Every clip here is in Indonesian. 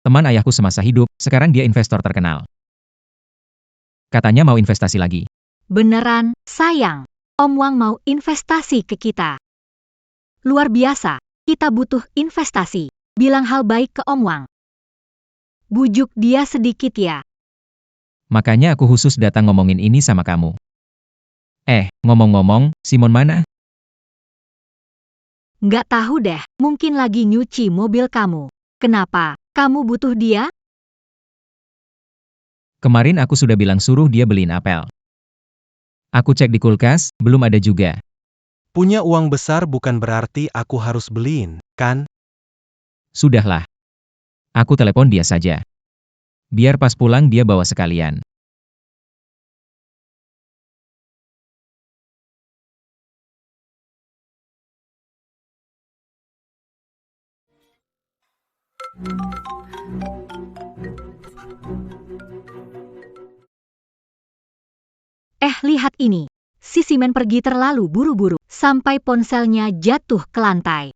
Teman ayahku semasa hidup, sekarang dia investor terkenal. Katanya mau investasi lagi. Beneran, sayang. Om Wang mau investasi ke kita. Luar biasa, kita butuh investasi. Bilang hal baik ke Om Wang. Bujuk dia sedikit ya. Makanya aku khusus datang ngomongin ini sama kamu. Ngomong-ngomong, Simon mana? Nggak tahu deh, mungkin lagi nyuci mobil kamu. Kenapa? Kamu butuh dia? Kemarin aku sudah bilang suruh dia beliin apel. Aku cek di kulkas, belum ada juga. Punya uang besar bukan berarti aku harus beliin, kan? Sudahlah. Aku telepon dia saja. Biar pas pulang dia bawa sekalian. Lihat ini. Si Simon pergi terlalu buru-buru, sampai ponselnya jatuh ke lantai.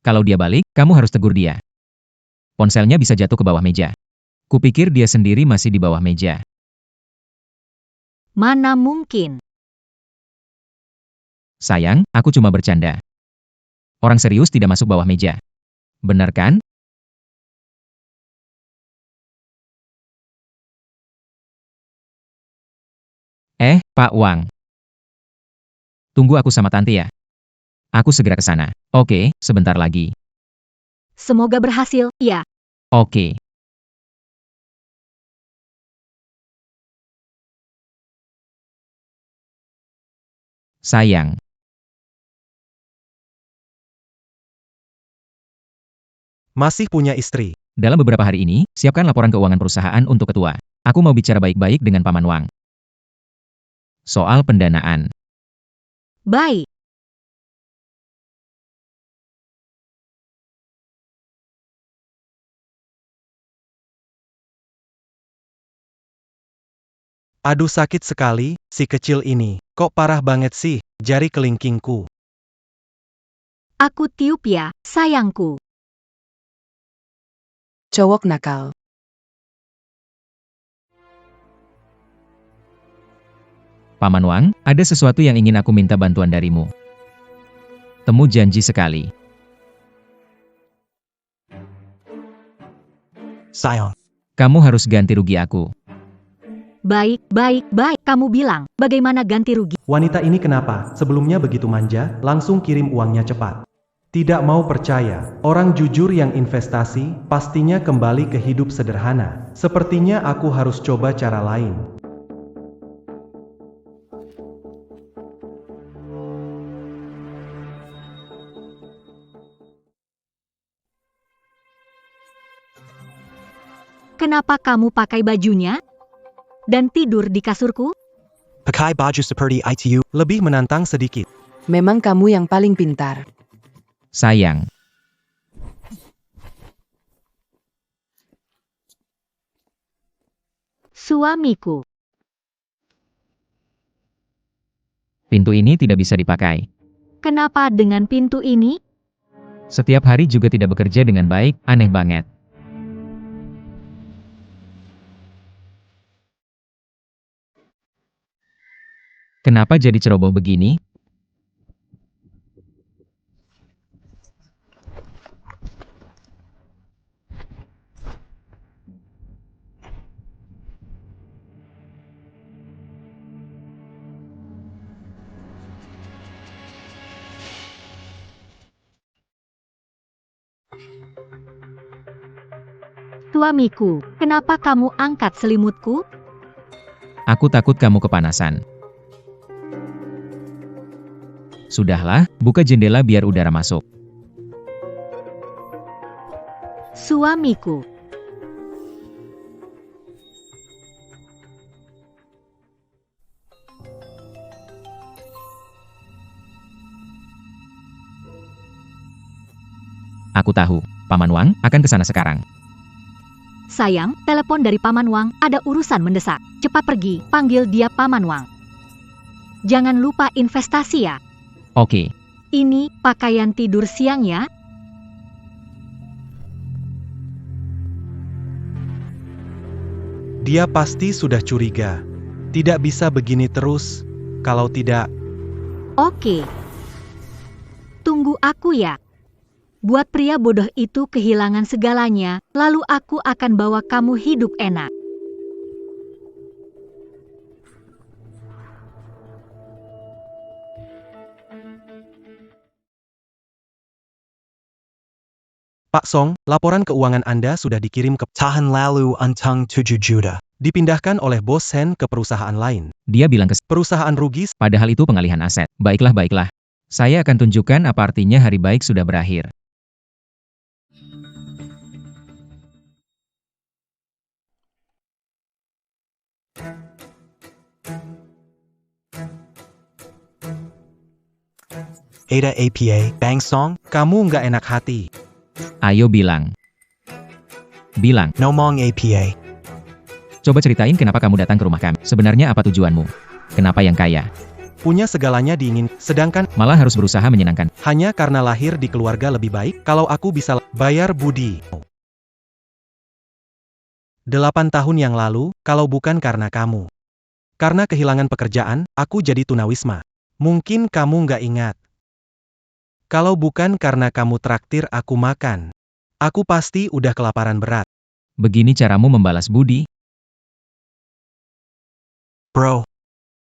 Kalau dia balik, kamu harus tegur dia. Ponselnya bisa jatuh ke bawah meja. Kupikir dia sendiri masih di bawah meja. Mana mungkin? Sayang, aku cuma bercanda. Orang serius tidak masuk bawah meja. Benar kan? Pak Wang. Tunggu aku sama tante ya. Aku segera ke sana. Oke, sebentar lagi. Semoga berhasil, ya. Oke. Sayang. Masih punya istri. Dalam beberapa hari ini, siapkan laporan keuangan perusahaan untuk ketua. Aku mau bicara baik-baik dengan Paman Wang. Soal pendanaan. Baik. Aduh sakit sekali, si kecil ini. Kok parah banget sih, jari kelingkingku. Aku tiup ya, sayangku. Cowok nakal. Paman Wang, ada sesuatu yang ingin aku minta bantuan darimu. Temu janji sekali. Sayang. Kamu harus ganti rugi aku. Baik. Kamu bilang, bagaimana ganti rugi? Wanita ini kenapa, sebelumnya begitu manja, langsung kirim uangnya cepat. Tidak mau percaya, orang jujur yang investasi, pastinya kembali ke hidup sederhana. Sepertinya aku harus coba cara lain. Kenapa kamu pakai bajunya? Dan tidur di kasurku? Pakai baju seperti itu, lebih menantang sedikit. Memang kamu yang paling pintar. Sayang. Suamiku. Pintu ini tidak bisa dipakai. Kenapa dengan pintu ini? Setiap hari juga tidak bekerja dengan baik, aneh banget. Kenapa jadi ceroboh begini? Suamiku, kenapa kamu angkat selimutku? Aku takut kamu kepanasan. Sudahlah, buka jendela biar udara masuk. Suamiku. Aku tahu, Paman Wang akan ke sana sekarang. Sayang, telepon dari Paman Wang, ada urusan mendesak. Cepat pergi, panggil dia Paman Wang. Jangan lupa investasi ya. Oke. Ini pakaian tidur siang ya. Dia pasti sudah curiga. Tidak bisa begini terus. Kalau tidak, Oke. Tunggu aku ya. Buat pria bodoh itu kehilangan segalanya, lalu aku akan bawa kamu hidup enak. Pak Song, laporan keuangan Anda sudah dikirim ke Tahan lalu untung 7 juta. dipindahkan oleh Bos Sen ke perusahaan lain. Dia bilang ke Perusahaan rugi. padahal itu pengalihan aset. Baiklah, baiklah. Saya akan tunjukkan apa artinya hari baik sudah berakhir. Ada APA, Bang Song, Kamu nggak enak hati. Ayo bilang. Bilang. Nomong APA. Coba ceritain kenapa kamu datang ke rumah kami. Sebenarnya apa tujuanmu? Kenapa yang kaya? Punya segalanya diingin, sedangkan Malah harus berusaha menyenangkan. hanya karena lahir di keluarga lebih baik. Kalau aku bisa bayar budi. 8 tahun yang lalu, kalau bukan karena kamu. Karena kehilangan pekerjaan, aku jadi tunawisma. Mungkin kamu nggak ingat. Kalau bukan karena kamu traktir aku makan, aku pasti udah kelaparan berat. Begini caramu membalas budi? Bro,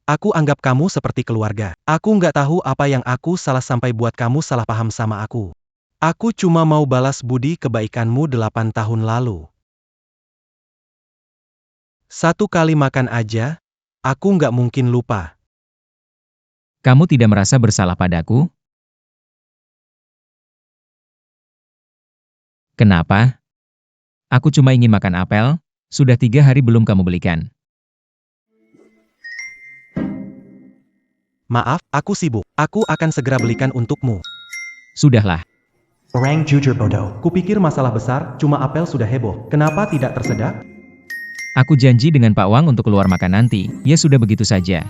Aku anggap kamu seperti keluarga. Aku nggak tahu apa yang aku salah sampai buat kamu salah paham sama aku. Aku cuma mau balas budi kebaikanmu 8 tahun lalu. Satu kali makan aja, aku nggak mungkin lupa. Kamu tidak merasa bersalah padaku? Kenapa? Aku cuma ingin makan apel, sudah 3 hari belum kamu belikan. Maaf, aku sibuk. Aku akan segera belikan untukmu. Sudahlah, orang jujur bodoh. Kupikir masalah besar, cuma apel sudah heboh. Kenapa tidak tersedak? aku janji dengan Pak Wang untuk keluar makan nanti. Ya sudah begitu saja.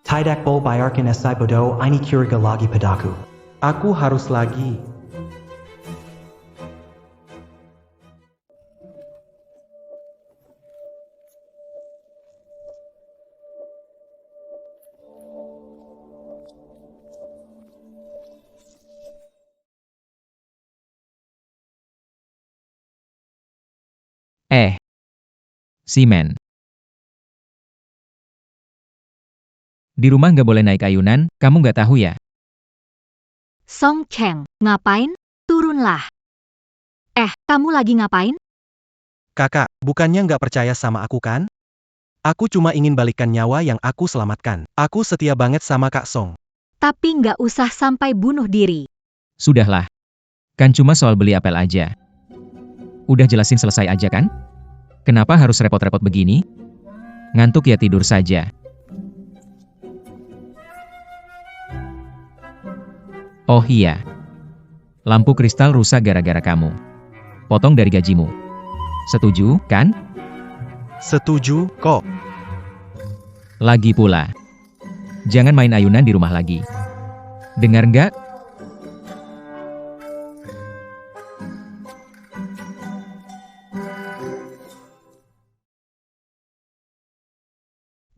Tidak bol bayarkan SI bodoh ini curiga lagi padaku. Aku harus lagi. Simen. Di rumah nggak boleh naik ayunan, kamu nggak tahu ya? Song Cheng, ngapain? Turunlah. Kamu lagi ngapain? Kakak, bukannya nggak percaya sama aku kan? Aku cuma ingin balikan nyawa yang aku selamatkan. Aku setia banget sama Kak Song. Tapi nggak usah sampai bunuh diri. Sudahlah. Kan cuma soal beli apel aja. Udah jelasin selesai aja kan? Kenapa harus repot-repot begini? Ngantuk ya tidur saja. Oh iya. Lampu kristal rusak gara-gara kamu. Potong dari gajimu. Setuju, kan? Setuju, kok. Lagi pula. Jangan main ayunan di rumah lagi. Dengar nggak?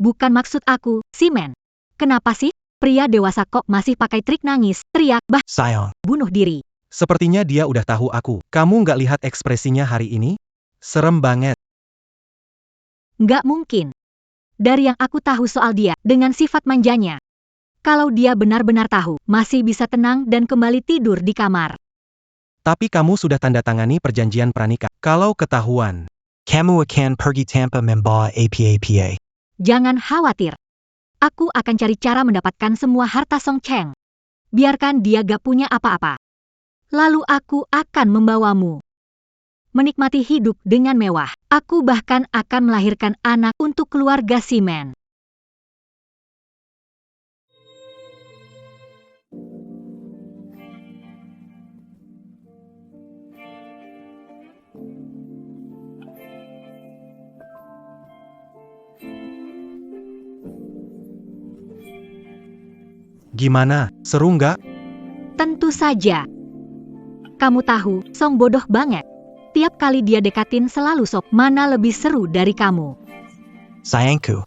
Bukan maksud aku, Simen. Kenapa sih? Pria dewasa kok masih pakai trik nangis, teriak, Sayang, bunuh diri. Sepertinya dia udah tahu aku. Kamu nggak lihat ekspresinya hari ini? Serem banget. Nggak mungkin. Dari yang aku tahu soal dia, dengan sifat manjanya. Kalau dia benar-benar tahu, masih bisa tenang dan kembali tidur di kamar. Tapi kamu sudah tanda tangani perjanjian pranikah. Kalau ketahuan, kamu akan pergi tanpa membawa APA. Jangan khawatir. Aku akan cari cara mendapatkan semua harta Song Cheng. Biarkan dia gak punya apa-apa. Lalu aku akan membawamu menikmati hidup dengan mewah. Aku bahkan akan melahirkan anak untuk keluarga Simen. gimana? Seru nggak? Tentu saja. Kamu tahu, Song bodoh banget. Setiap kali dia dekatin selalu sok, mana lebih seru dari kamu. Sayangku.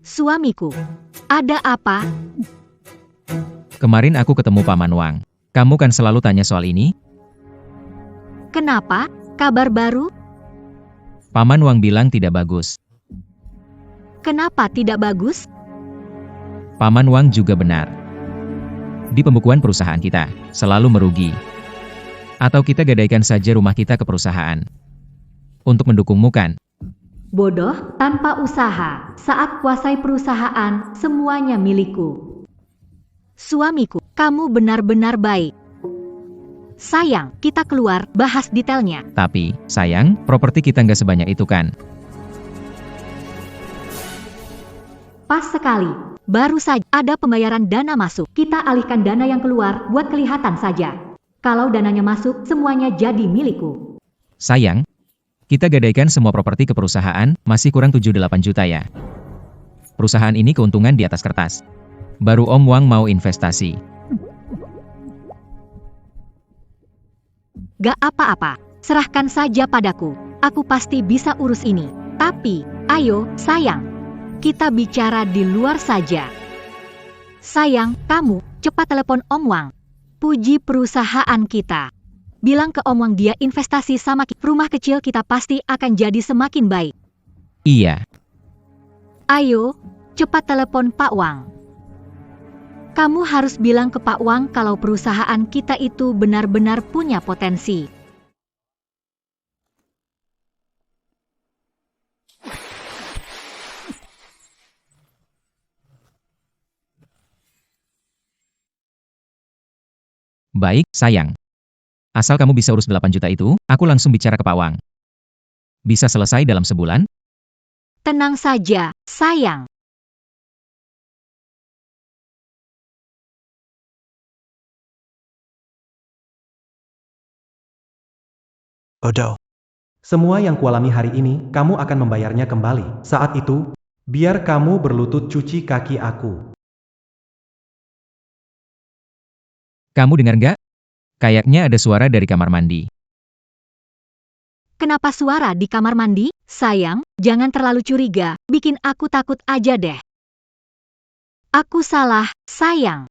Suamiku. Ada apa? Kemarin aku ketemu Paman Wang. Kamu kan selalu tanya soal ini? Kenapa? Kabar baru? Paman Wang bilang tidak bagus. Kenapa tidak bagus? Paman Wang juga benar. Di pembukuan perusahaan kita, selalu merugi. Atau kita gadaikan saja rumah kita ke perusahaan. Untuk mendukungmu kan? Bodoh, tanpa usaha. Saat kuasai perusahaan, semuanya milikku. Suamiku, kamu benar-benar baik. Sayang, kita keluar, bahas detailnya. Tapi, sayang, properti kita nggak sebanyak itu kan? Pas sekali. Baru saja ada pembayaran dana masuk. Kita alihkan dana yang keluar buat kelihatan saja. Kalau dananya masuk, semuanya jadi milikku. Sayang, kita gadaikan semua properti ke perusahaan, masih kurang 7-8 juta ya. Perusahaan ini keuntungan di atas kertas. Baru Om Wang mau investasi. Gak apa-apa, serahkan saja padaku. Aku pasti bisa urus ini. Tapi, ayo, sayang. Kita bicara di luar saja. Sayang, kamu, cepat telepon Om Wang. Puji perusahaan kita. Bilang ke Om Wang dia investasi sama kita. Rumah kecil kita pasti akan jadi semakin baik. Iya, Ayo, cepat telepon Pak Wang. Kamu harus bilang ke Pak Wang kalau perusahaan kita itu benar-benar punya potensi. baik, sayang. Asal kamu bisa urus 8 juta itu, aku langsung bicara ke Pak Wang. Bisa selesai dalam sebulan? Tenang saja, sayang. Bodoh. Semua yang kualami hari ini, kamu akan membayarnya kembali. Saat itu, biar kamu berlutut cuci kaki aku. Kamu dengar nggak? Kayaknya ada suara dari kamar mandi. Kenapa suara di kamar mandi? Sayang, jangan terlalu curiga, bikin aku takut aja deh. Aku salah, sayang.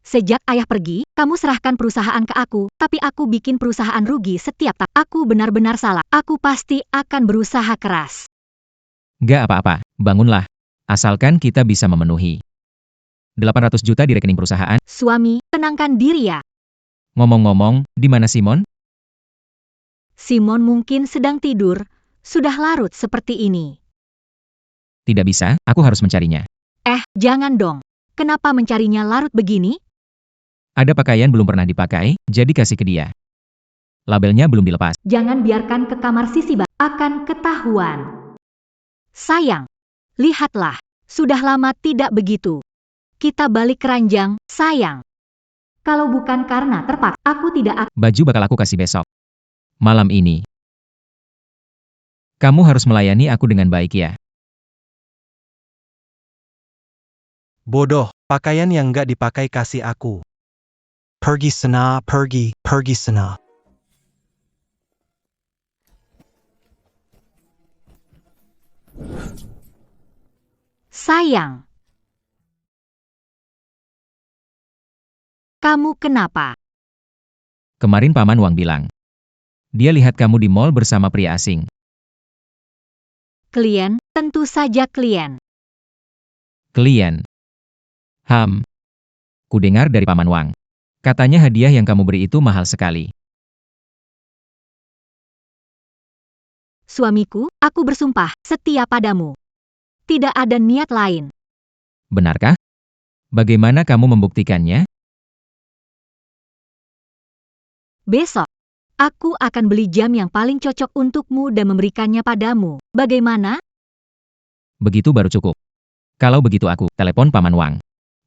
Sejak ayah pergi, kamu serahkan perusahaan ke aku, tapi aku bikin perusahaan rugi setiap tahun. Aku benar-benar salah. Aku pasti akan berusaha keras. Nggak apa-apa, bangunlah. Asalkan kita bisa memenuhi. 800 juta di rekening perusahaan. Suami, tenangkan diri ya. Ngomong-ngomong, di mana Simon? Simon mungkin sedang tidur, sudah larut seperti ini. Tidak bisa, aku harus mencarinya. Jangan dong. Kenapa mencarinya larut begini? Ada pakaian belum pernah dipakai, jadi kasih ke dia. Labelnya belum dilepas. Jangan biarkan ke kamar Sisi akan ketahuan. Sayang, lihatlah, sudah lama tidak begitu. Kita balik keranjang, sayang. Kalau bukan karena terpaksa, aku tidak akan. Baju bakal aku kasih besok. Malam ini. Kamu harus melayani aku dengan baik ya. Bodoh, pakaian yang nggak dipakai kasih aku. Pergi sana, pergi sana. Sayang. Kamu kenapa? Kemarin Paman Wang bilang. Dia lihat kamu di mall bersama pria asing. Klien, tentu saja klien. Klien. Ku dengar dari Paman Wang. Katanya hadiah yang kamu beri itu mahal sekali. Suamiku, aku bersumpah setia padamu. Tidak ada niat lain. Benarkah? Bagaimana kamu membuktikannya? Besok, aku akan beli jam yang paling cocok untukmu dan memberikannya padamu. Bagaimana? Begitu baru cukup. Kalau begitu aku telepon Paman Wang.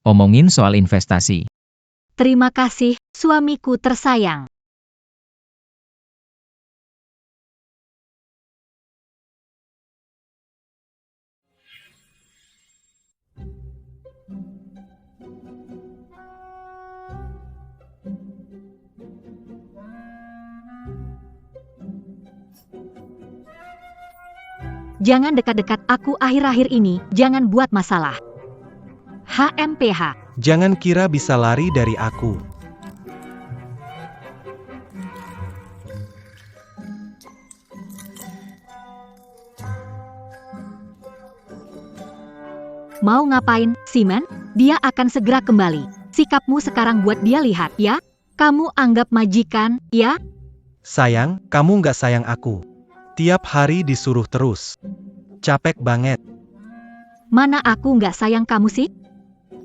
Omongin soal investasi. Terima kasih, suamiku tersayang. Jangan dekat-dekat aku akhir-akhir ini, jangan buat masalah. HMPH. Jangan kira bisa lari dari aku. Mau ngapain, Simon? Dia akan segera kembali. Sikapmu sekarang buat dia lihat, ya? Kamu anggap majikan, ya? Sayang, kamu nggak sayang aku. Tiap hari disuruh terus. Capek banget. Mana aku nggak sayang kamu sih?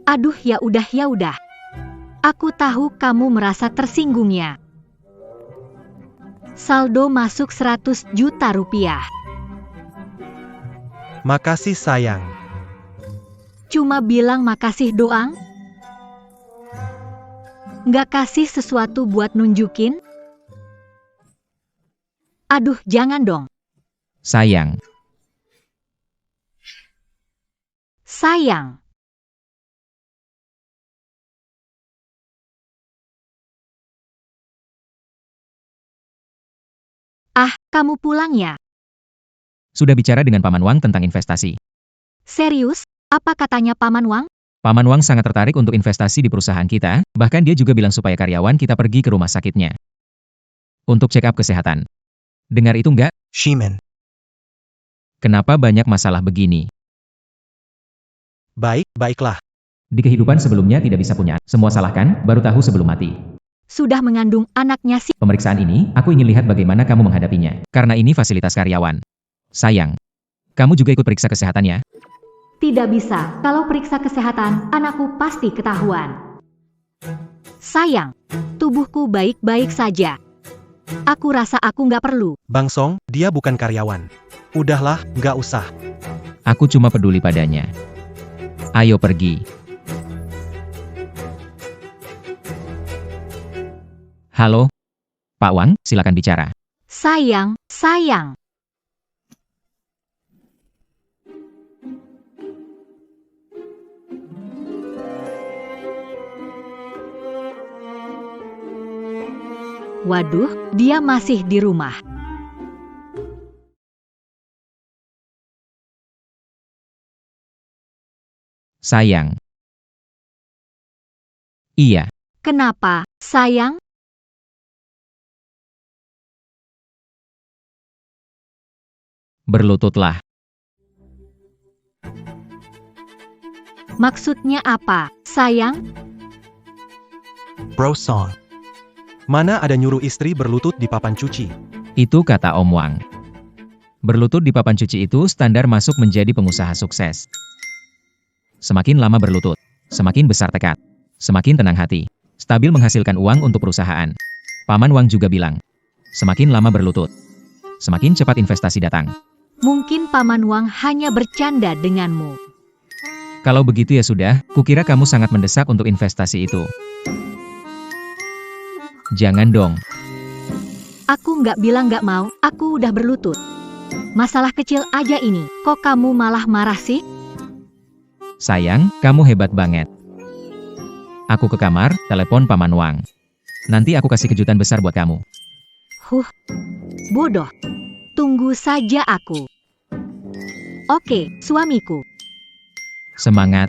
Aduh, ya udah. Aku tahu kamu merasa tersinggungnya. Saldo masuk 100 juta rupiah. Makasih sayang. Cuma bilang makasih doang? Nggak kasih sesuatu buat nunjukin? Aduh, jangan dong. Sayang. Sayang. Ah, kamu pulang ya? Sudah bicara dengan Paman Wang tentang investasi. Serius? Apa katanya Paman Wang? Paman Wang sangat tertarik untuk investasi di perusahaan kita, bahkan dia juga bilang supaya karyawan kita pergi ke rumah sakitnya. Untuk check up kesehatan. Dengar itu nggak? Shiman. Kenapa banyak masalah begini? Baiklah. Di kehidupan sebelumnya tidak bisa punya, semua salahkan, baru tahu sebelum mati. Sudah mengandung anaknya sih. Pemeriksaan ini, aku ingin lihat bagaimana kamu menghadapinya. Karena ini fasilitas karyawan. Sayang. Kamu juga ikut periksa kesehatan ya? Tidak bisa, kalau periksa kesehatan, anakku pasti ketahuan. Sayang, tubuhku baik-baik saja. Aku rasa aku nggak perlu. Bang Song, dia bukan karyawan. Udahlah, nggak usah. Aku cuma peduli padanya. Ayo pergi. Halo? Pak Wang, silakan bicara. Sayang. Waduh, dia masih di rumah. Sayang. Iya. Kenapa, sayang? Berlututlah. Maksudnya apa, sayang? Bro Song. Mana ada nyuruh istri berlutut di papan cuci? Itu kata Om Wang. Berlutut di papan cuci itu standar masuk menjadi pengusaha sukses. Semakin lama berlutut, semakin besar tekad, semakin tenang hati, stabil menghasilkan uang untuk perusahaan. Paman Wang juga bilang, semakin lama berlutut, semakin cepat investasi datang. Mungkin Paman Wang hanya bercanda denganmu. Kalau begitu ya sudah, kukira kamu sangat mendesak untuk investasi itu. Jangan dong. Aku nggak bilang nggak mau, aku udah berlutut. Masalah kecil aja ini, kok kamu malah marah sih? Sayang, kamu hebat banget. Aku ke kamar, telepon Paman Wang. Nanti aku kasih kejutan besar buat kamu. Bodoh. Tunggu saja aku. Oke, suamiku. Semangat.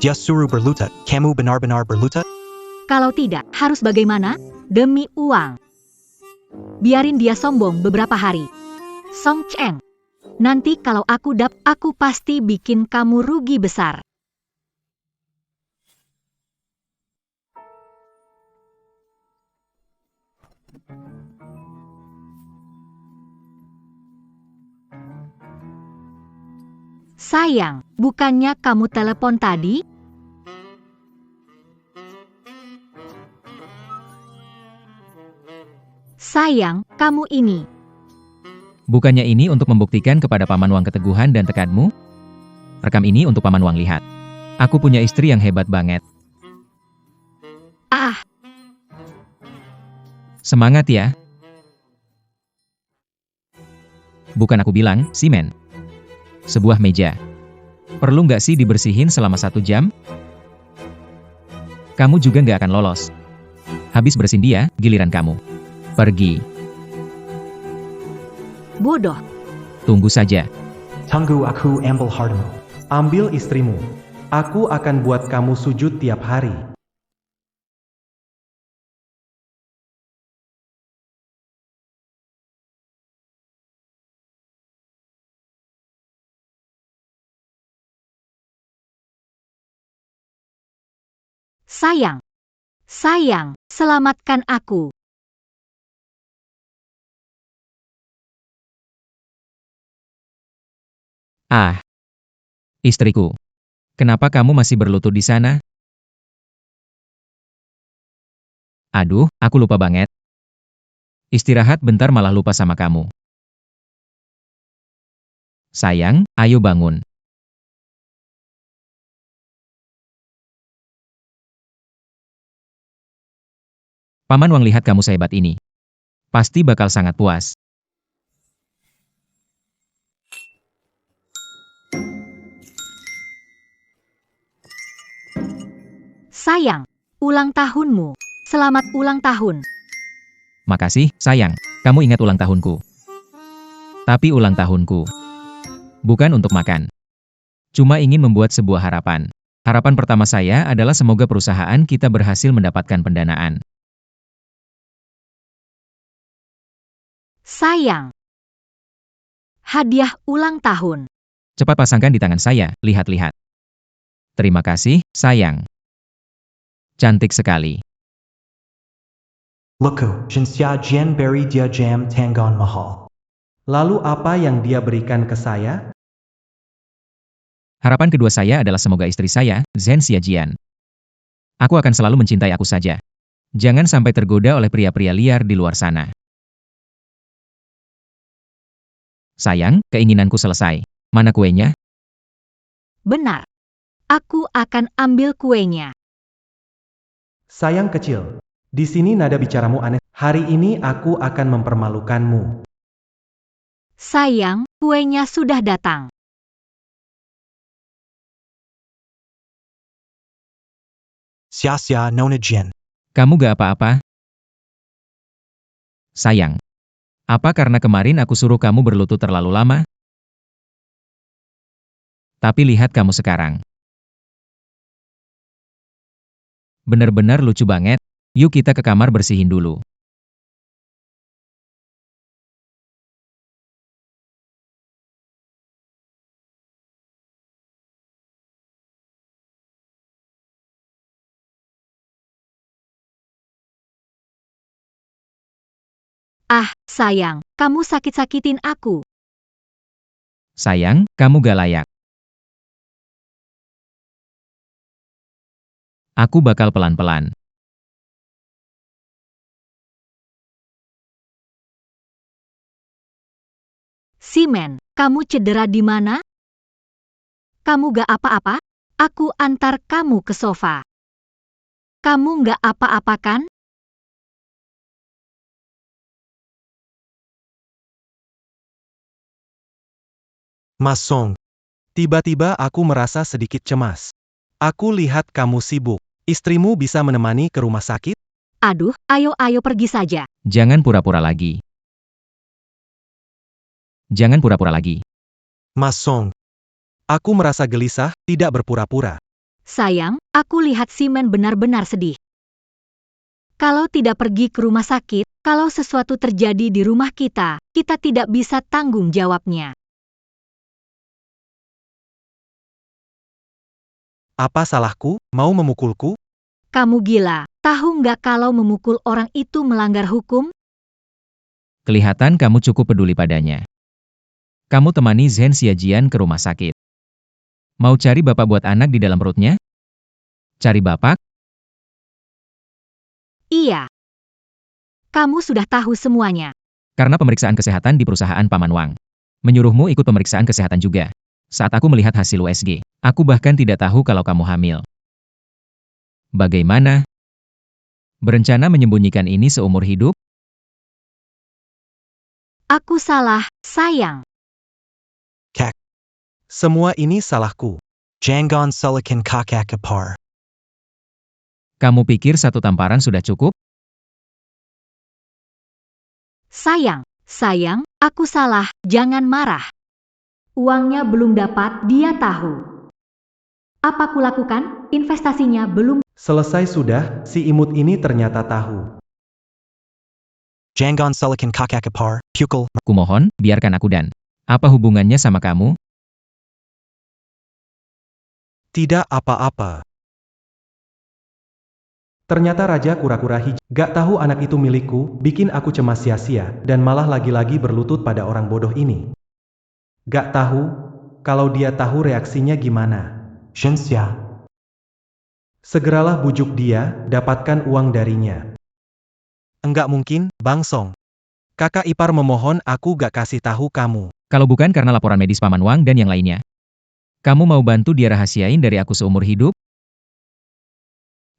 Dia suruh berlutut. Kamu benar-benar berlutut? Kalau tidak, harus bagaimana? Demi uang. Biarin dia sombong beberapa hari. Song Cheng. Nanti kalau aku pasti bikin kamu rugi besar. Sayang, bukannya kamu telepon tadi? Sayang, kamu ini. Bukannya ini untuk membuktikan kepada Paman Wang keteguhan dan tekadmu? Rekam ini untuk Paman Wang lihat. Aku punya istri yang hebat banget. Ah, Semangat ya. Bukan aku bilang, Simen. Sebuah meja. Perlu nggak sih dibersihin selama 1 jam? Kamu juga nggak akan lolos. Habis bersihin dia, giliran kamu. Pergi. Bodoh. Tunggu saja. Tunggu aku ambil hartamu. Ambil istrimu. Aku akan buat kamu sujud tiap hari. Sayang. Sayang, selamatkan aku. Ah. Istriku. Kenapa kamu masih berlutut di sana? Aduh, aku lupa banget. Istirahat bentar malah lupa sama kamu. Sayang, ayo bangun. Paman Wang lihat kamu sehebat ini. Pasti bakal sangat puas. Sayang, ulang tahunmu. Selamat ulang tahun. Makasih, sayang. Kamu ingat ulang tahunku. Tapi ulang tahunku bukan untuk makan. Cuma ingin membuat sebuah harapan. Harapan pertama saya adalah semoga perusahaan kita berhasil mendapatkan pendanaan. Sayang. Hadiah ulang tahun. Cepat pasangkan di tangan saya, lihat-lihat. Terima kasih, sayang. Cantik sekali. Luku, Jinxia Jian Beri Dia Jam Tangon Mahal. Lalu apa yang dia berikan ke saya? Harapan kedua saya adalah semoga istri saya, Zhen Xiajian. Aku akan selalu mencintai aku saja. Jangan sampai tergoda oleh pria-pria liar di luar sana. Sayang, keinginanku selesai. Mana kuenya? Benar. Aku akan ambil kuenya. Sayang kecil. Di sini nada bicaramu aneh. Hari ini aku akan mempermalukanmu. Sayang, kuenya sudah datang. Xia Xia Nona Jian. Kamu gak apa-apa? Sayang. Apa karena kemarin aku suruh kamu berlutut terlalu lama? Tapi lihat kamu sekarang. Bener-bener lucu banget. Yuk kita ke kamar bersihin dulu. Ah, sayang, kamu sakit-sakitin aku. Sayang, kamu gak layak. Aku bakal pelan-pelan. Simen, kamu cedera di mana? Kamu gak apa-apa? Aku antar kamu ke sofa. Kamu gak apa-apa kan? Mas Song. Tiba-tiba aku merasa sedikit cemas. Aku lihat kamu sibuk. Istrimu bisa menemani ke rumah sakit? Aduh, ayo pergi saja. Jangan pura-pura lagi. Jangan pura-pura lagi. Mas Song. Aku merasa gelisah, tidak berpura-pura. Sayang, aku lihat Simen benar-benar sedih. Kalau tidak pergi ke rumah sakit, kalau sesuatu terjadi di rumah kita tidak bisa tanggung jawabnya. Apa salahku, mau memukulku? Kamu gila, tahu nggak kalau memukul orang itu melanggar hukum? Kelihatan kamu cukup peduli padanya. Kamu temani Zhen Xiajian ke rumah sakit. Mau cari bapak buat anak di dalam perutnya? Cari bapak? Iya. Kamu sudah tahu semuanya. Karena pemeriksaan kesehatan di perusahaan Paman Wang. Menyuruhmu ikut pemeriksaan kesehatan juga. Saat aku melihat hasil USG, aku bahkan tidak tahu kalau kamu hamil. Bagaimana? Berencana menyembunyikan ini seumur hidup? Aku salah, sayang. Semua ini salahku. Jangan sullikan kakak ipar. Kamu pikir satu tamparan sudah cukup? Sayang, aku salah, jangan marah. Uangnya belum dapat, dia tahu. Apa kulakukan? Investasinya belum. Selesai sudah, si imut ini ternyata tahu. Jangan sullikan kakak ipar, pukul. Kumohon, biarkan aku dan. Apa hubungannya sama kamu? Tidak apa-apa. Ternyata Raja Kura-Kura Hijau gak tahu anak itu milikku, bikin aku cemas sia-sia, dan malah lagi-lagi berlutut pada orang bodoh ini. Gak tahu, kalau dia tahu reaksinya gimana. Shenxia. Segeralah bujuk dia, dapatkan uang darinya. Enggak mungkin, Bang Song. Kakak ipar memohon aku gak kasih tahu kamu. Kalau bukan karena laporan medis Paman Wang dan yang lainnya. Kamu mau bantu dia rahasiain dari aku seumur hidup?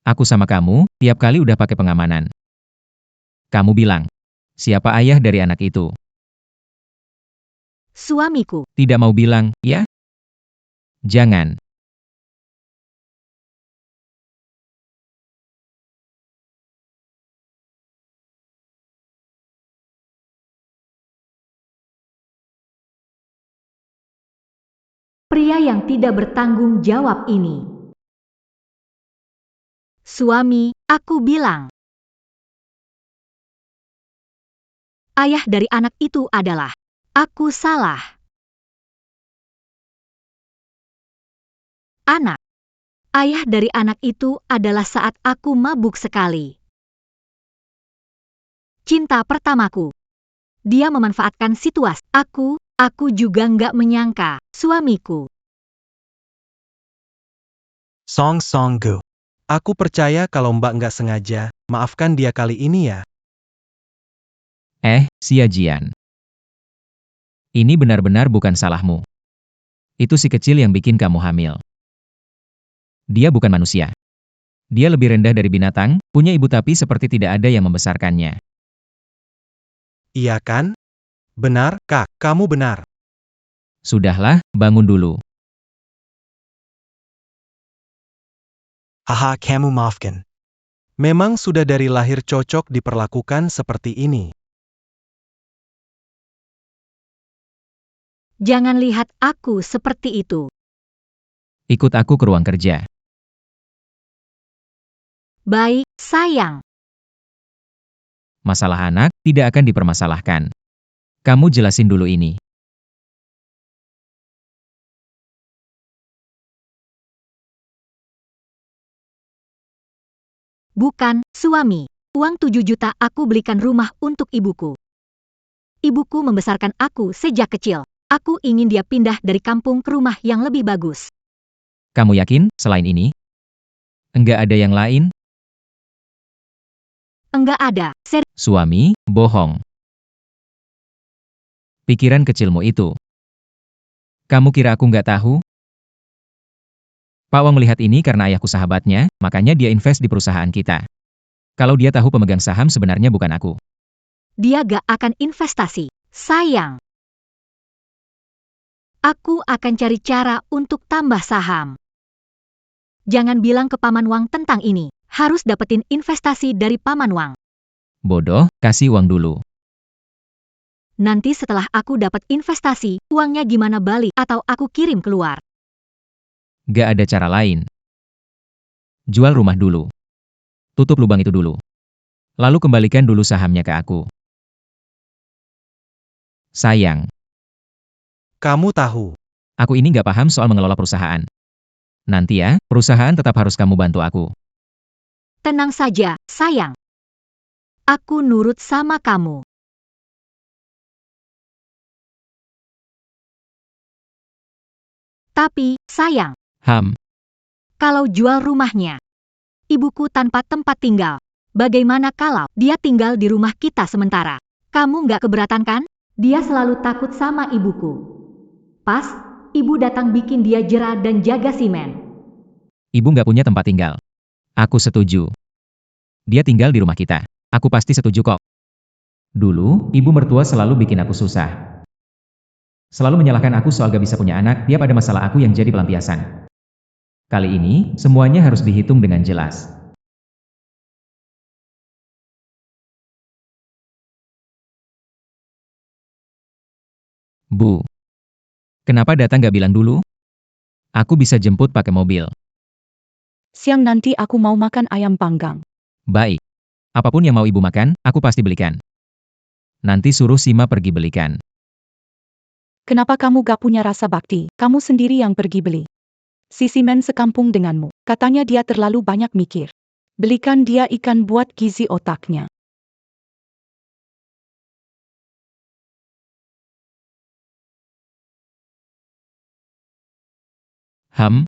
Aku sama kamu, tiap kali udah pakai pengamanan. Kamu bilang, siapa ayah dari anak itu? Suamiku. Tidak mau bilang, ya? Jangan. Pria yang tidak bertanggung jawab ini. Suami, aku bilang. Ayah dari anak itu adalah. Aku salah. Anak. Ayah dari anak itu adalah saat aku mabuk sekali. Cinta pertamaku. Dia memanfaatkan situasi. Aku juga nggak menyangka, suamiku. Song Song Gu. Aku percaya kalau Mbak nggak sengaja, maafkan dia kali ini ya. Xia Jian. Ini benar-benar bukan salahmu. Itu si kecil yang bikin kamu hamil. Dia bukan manusia. Dia lebih rendah dari binatang, punya ibu tapi seperti tidak ada yang membesarkannya. Iya kan? Benar, Kak, kamu benar. Sudahlah, bangun dulu. Haha kamu maafkan. Memang sudah dari lahir cocok diperlakukan seperti ini. Jangan lihat aku seperti itu. Ikut aku ke ruang kerja. Baik, sayang. Masalah anak tidak akan dipermasalahkan. Kamu jelasin dulu ini. Bukan, suami. Uang 7 juta aku belikan rumah untuk ibuku. Ibuku membesarkan aku sejak kecil. Aku ingin dia pindah dari kampung ke rumah yang lebih bagus. Kamu yakin, selain ini? Enggak ada yang lain? Enggak ada. Suami, bohong. Pikiran kecilmu itu. Kamu kira aku nggak tahu? Pak Wang melihat ini karena ayahku sahabatnya, makanya dia invest di perusahaan kita. Kalau dia tahu pemegang saham sebenarnya bukan aku. Dia gak akan investasi. Sayang. Aku akan cari cara untuk tambah saham. Jangan bilang ke Paman Wang tentang ini. Harus dapetin investasi dari Paman Wang. Bodoh, kasih uang dulu. Nanti setelah aku dapat investasi, uangnya gimana balik atau aku kirim keluar. Gak ada cara lain. Jual rumah dulu. Tutup lubang itu dulu. Lalu kembalikan dulu sahamnya ke aku. Sayang. Kamu tahu. Aku ini nggak paham soal mengelola perusahaan. Nanti ya, perusahaan tetap harus kamu bantu aku. Tenang saja, sayang. Aku nurut sama kamu. Tapi, sayang, kalau jual rumahnya, ibuku tanpa tempat tinggal. Bagaimana kalau dia tinggal di rumah kita sementara? Kamu nggak keberatan kan? Dia selalu takut sama ibuku. Pas, ibu datang bikin dia jera dan jaga simen. Ibu nggak punya tempat tinggal. Aku setuju. Dia tinggal di rumah kita. Aku pasti setuju kok. Dulu, ibu mertua selalu bikin aku susah. Selalu menyalahkan aku soal gak bisa punya anak, tiap ada masalah aku yang jadi pelampiasan. Kali ini, semuanya harus dihitung dengan jelas. Bu, kenapa datang gak bilang dulu? Aku bisa jemput pakai mobil. Siang nanti aku mau makan ayam panggang. Baik. Apapun yang mau ibu makan, aku pasti belikan. Nanti suruh Sima pergi belikan. Kenapa kamu gak punya rasa bakti? Kamu sendiri yang pergi beli. Si Simen sekampung denganmu. Katanya dia terlalu banyak mikir. Belikan dia ikan buat gizi otaknya.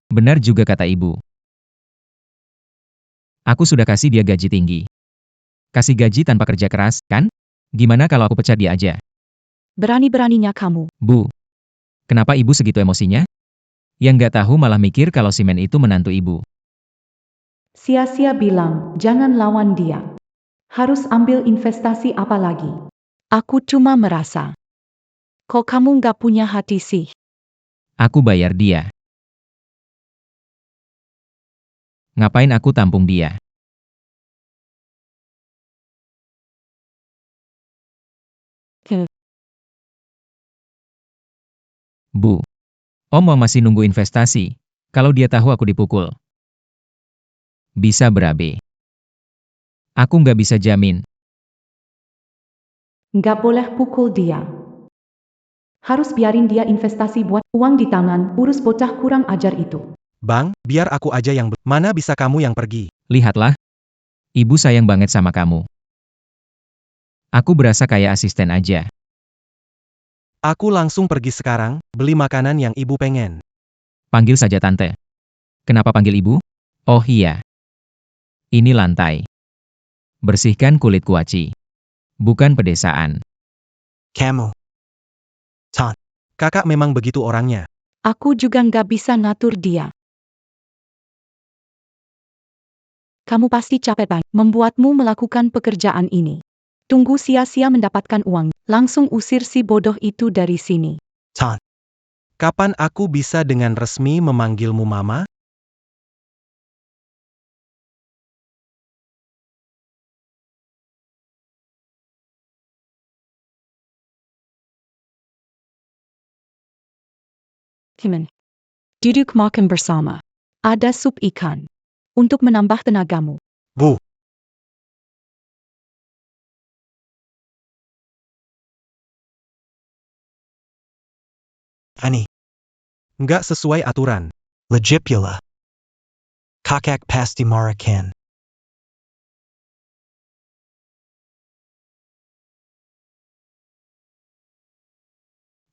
Benar juga kata ibu. Aku sudah kasih dia gaji tinggi. Kasih gaji tanpa kerja keras, kan? Gimana kalau aku pecat dia aja? Berani-beraninya kamu. Bu, kenapa ibu segitu emosinya? Yang nggak tahu malah mikir kalau Simen itu menantu ibu. Sia-sia bilang, jangan lawan dia. Harus ambil investasi apa lagi? Aku cuma merasa. Kok kamu gak punya hati sih? Aku bayar dia. Ngapain aku tampung dia? Bu, Om mau masih nunggu investasi. Kalau dia tahu aku dipukul, bisa berabe. Aku nggak bisa jamin. Gak boleh pukul dia. Harus biarin dia investasi buat uang di tangan, urus bocah kurang ajar itu. Bang, biar aku aja yang mana bisa kamu yang pergi. Lihatlah, ibu sayang banget sama kamu. Aku berasa kayak asisten aja. Aku langsung pergi sekarang, beli makanan yang ibu pengen. Panggil saja tante. Kenapa panggil ibu? Oh iya. Ini lantai. Bersihkan kulit kuaci. Bukan pedesaan. Kamu. Kakak memang begitu orangnya. Aku juga gak bisa ngatur dia. Kamu pasti capek banget membuatmu melakukan pekerjaan ini. Tunggu sia-sia mendapatkan uang, langsung usir si bodoh itu dari sini. Kapan aku bisa dengan resmi memanggilmu mama? Himen. Duduk makan bersama. Ada sup ikan. Untuk menambah tenagamu. Bu. Ani. Nggak sesuai aturan. Legipula. Kakak pasti marah kan.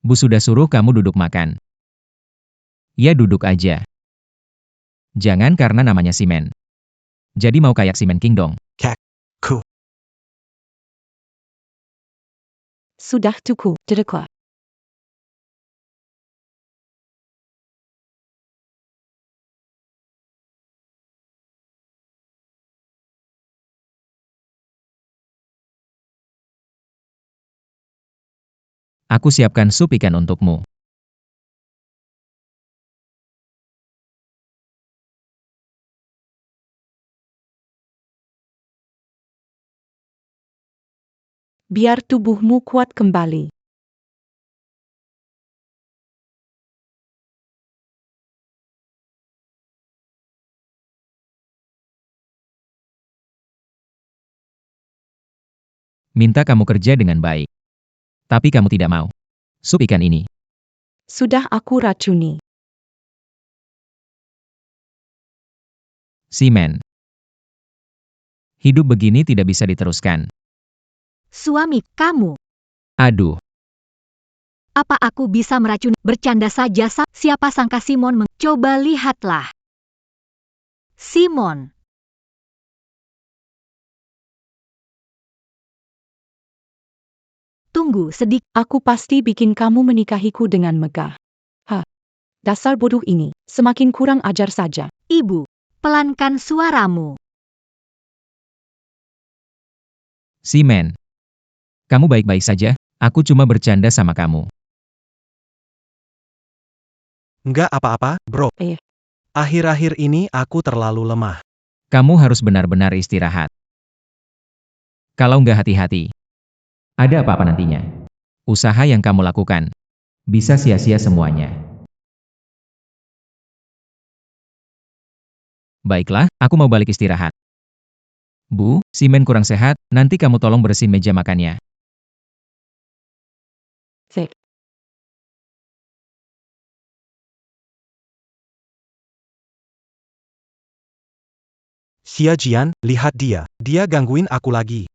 Bu sudah suruh kamu duduk makan. Ya duduk aja. Jangan karena namanya Simen. Jadi mau kayak Simen King dong. Sudah cukup, dedekwa. Aku siapkan sup ikan untukmu. Biar tubuhmu kuat kembali. Minta kamu kerja dengan baik. Tapi kamu tidak mau. Sup ikan ini. Sudah aku racuni. Simen. Hidup begini tidak bisa diteruskan. Suami kamu. Aduh. Apa aku bisa meracuni? Bercanda saja, siapa sangka Simon Coba lihatlah. Simon. Tunggu sedikit. Aku pasti bikin kamu menikahiku dengan megah. Dasar bodoh ini, semakin kurang ajar saja. Ibu, pelankan suaramu. Simen. Kamu baik-baik saja? Aku cuma bercanda sama kamu. Nggak apa-apa, bro. Eh. Akhir-akhir ini aku terlalu lemah. Kamu harus benar-benar istirahat. Kalau nggak hati-hati, ada apa-apa nantinya. Usaha yang kamu lakukan bisa sia-sia semuanya. Baiklah, aku mau balik istirahat. Bu, si Men kurang sehat, nanti kamu tolong bersihin meja makannya. Sek. Xia Jian, lihat dia. Dia gangguin aku lagi.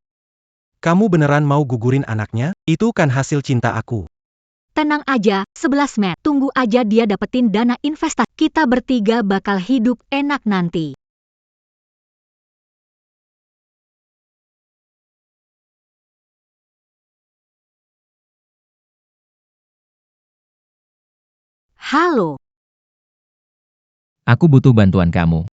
Kamu beneran mau gugurin anaknya? Itu kan hasil cinta aku. Tenang aja, 11 Matt. Tunggu aja dia dapetin dana investasi. Kita bertiga bakal hidup enak nanti. Halo, Aku butuh bantuan kamu.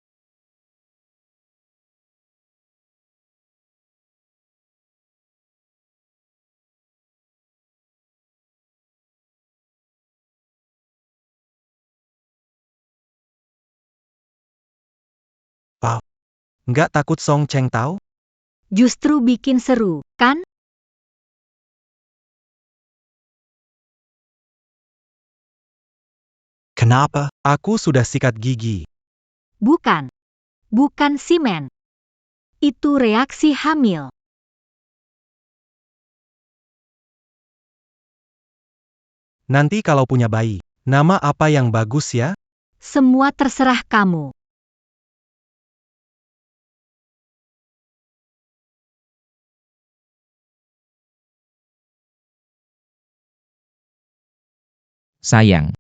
Nggak takut Song Cheng tahu? justru bikin seru, kan? Kenapa? Aku sudah sikat gigi. Bukan. Bukan simen. Itu reaksi hamil. Nanti kalau punya bayi, nama apa yang bagus ya? Semua terserah kamu. Sayang.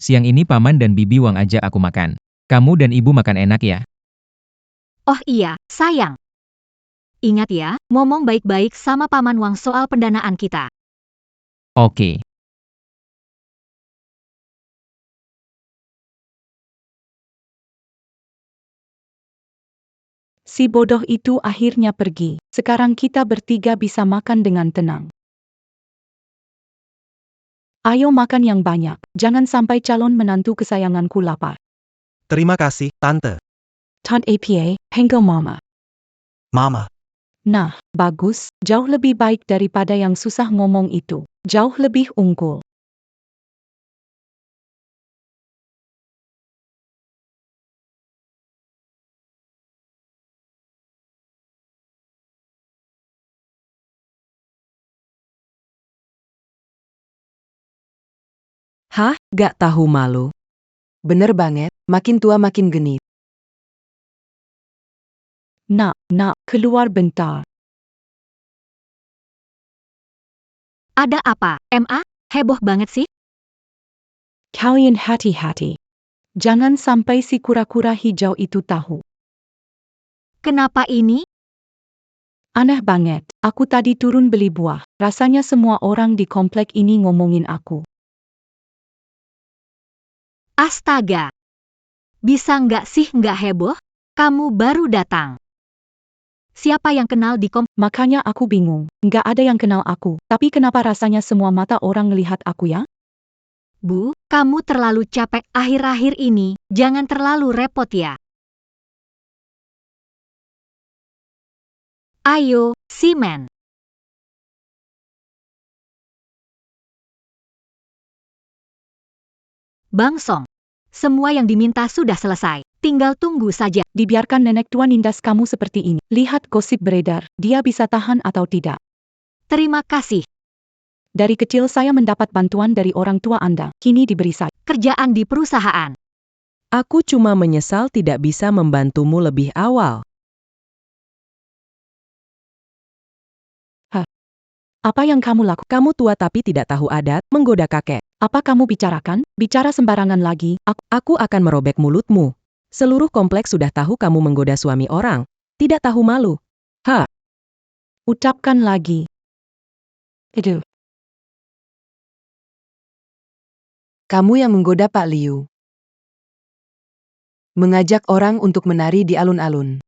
Siang ini Paman dan Bibi Wang ajak aku makan. Kamu dan Ibu makan enak ya? Oh iya, sayang. Ingat ya, ngomong baik-baik sama Paman Wang soal pendanaan kita. Oke. Si bodoh itu akhirnya pergi. Sekarang kita bertiga bisa makan dengan tenang. Ayo makan yang banyak. Jangan sampai calon menantu kesayanganku lapar. Terima kasih, Tante. Tant apa, Hengko Mama. Mama. Nah, bagus. Jauh lebih baik daripada yang susah ngomong itu. Jauh lebih unggul. Hah? Gak tahu malu. Bener banget, makin tua makin genit. Nak, keluar bentar. Ada apa, MA? Heboh banget sih. Kalian hati-hati. Jangan sampai si kura-kura hijau itu tahu. Kenapa ini? Aneh banget, aku tadi turun beli buah. Rasanya semua orang di komplek ini ngomongin aku. Astaga. Bisa nggak sih nggak heboh? Kamu baru datang. Siapa yang kenal di Makanya aku bingung, nggak ada yang kenal aku. Tapi kenapa rasanya semua mata orang ngelihat aku ya? Bu, kamu terlalu capek akhir-akhir ini. Jangan terlalu repot ya. Ayo, Simen. Bang Song. Semua yang diminta sudah selesai. Tinggal tunggu saja. Dibiarkan nenek tua nindas kamu seperti ini. Lihat gosip beredar, dia bisa tahan atau tidak. Terima kasih. Dari kecil saya mendapat bantuan dari orang tua Anda. Kini diberi saya. Kerjaan di perusahaan. Aku cuma menyesal tidak bisa membantumu lebih awal. Apa yang kamu lakukan? Kamu tua tapi tidak tahu adat, menggoda kakek. Apa kamu bicarakan? Bicara sembarangan lagi. Aku akan merobek mulutmu. Seluruh kompleks sudah tahu kamu menggoda suami orang. Tidak tahu malu. Ucapkan lagi. Itu. Kamu yang menggoda Pak Liu. Mengajak orang untuk menari di alun-alun.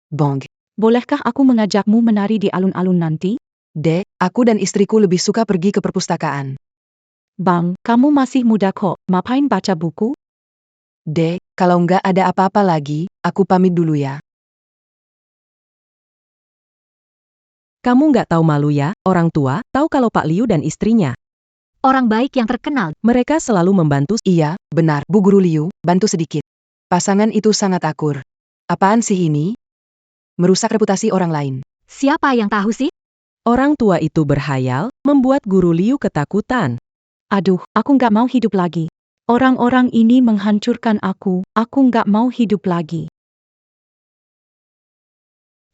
Bong. Bolehkah aku mengajakmu menari di alun-alun nanti? Dek, aku dan istriku lebih suka pergi ke perpustakaan. Bang, kamu masih muda kok, ngapain baca buku? Dek, kalau nggak ada apa-apa lagi, aku pamit dulu ya. Kamu nggak tahu malu ya, orang tua, tahu kalau Pak Liu dan istrinya. Orang baik yang terkenal. Mereka selalu membantu. Iya, benar, Bu Guru Liu, bantu sedikit. Pasangan itu sangat akur. Apaan sih ini? Merusak reputasi orang lain. Siapa yang tahu sih? Orang tua itu berhayal, membuat Guru Liu ketakutan. Aduh, aku nggak mau hidup lagi. Orang-orang ini menghancurkan aku nggak mau hidup lagi.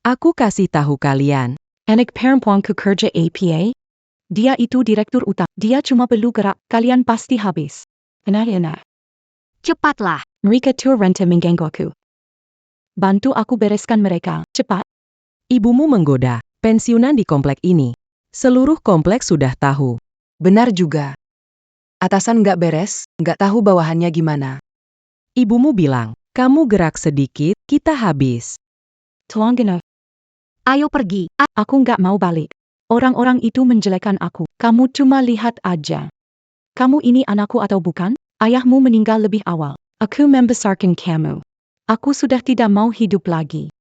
Aku kasih tahu kalian. Anak perempuanku kerja APA? Dia itu direktur utama. Dia cuma perlu gerak, kalian pasti habis. Enak-enak. Cepatlah. Mereka tuh renta mengganggu aku. Bantu aku bereskan mereka, cepat. Ibumu menggoda, pensiunan di komplek ini. Seluruh komplek sudah tahu. Benar juga. Atasan nggak beres, nggak tahu bawahannya gimana. Ibumu bilang, kamu gerak sedikit, kita habis. Tolong enough. Ayo pergi. Aku nggak mau balik. Orang-orang itu menjelekkan aku. Kamu cuma lihat aja. Kamu ini anakku atau bukan? Ayahmu meninggal lebih awal. Aku membesarkan kamu. Aku sudah tidak mau hidup lagi.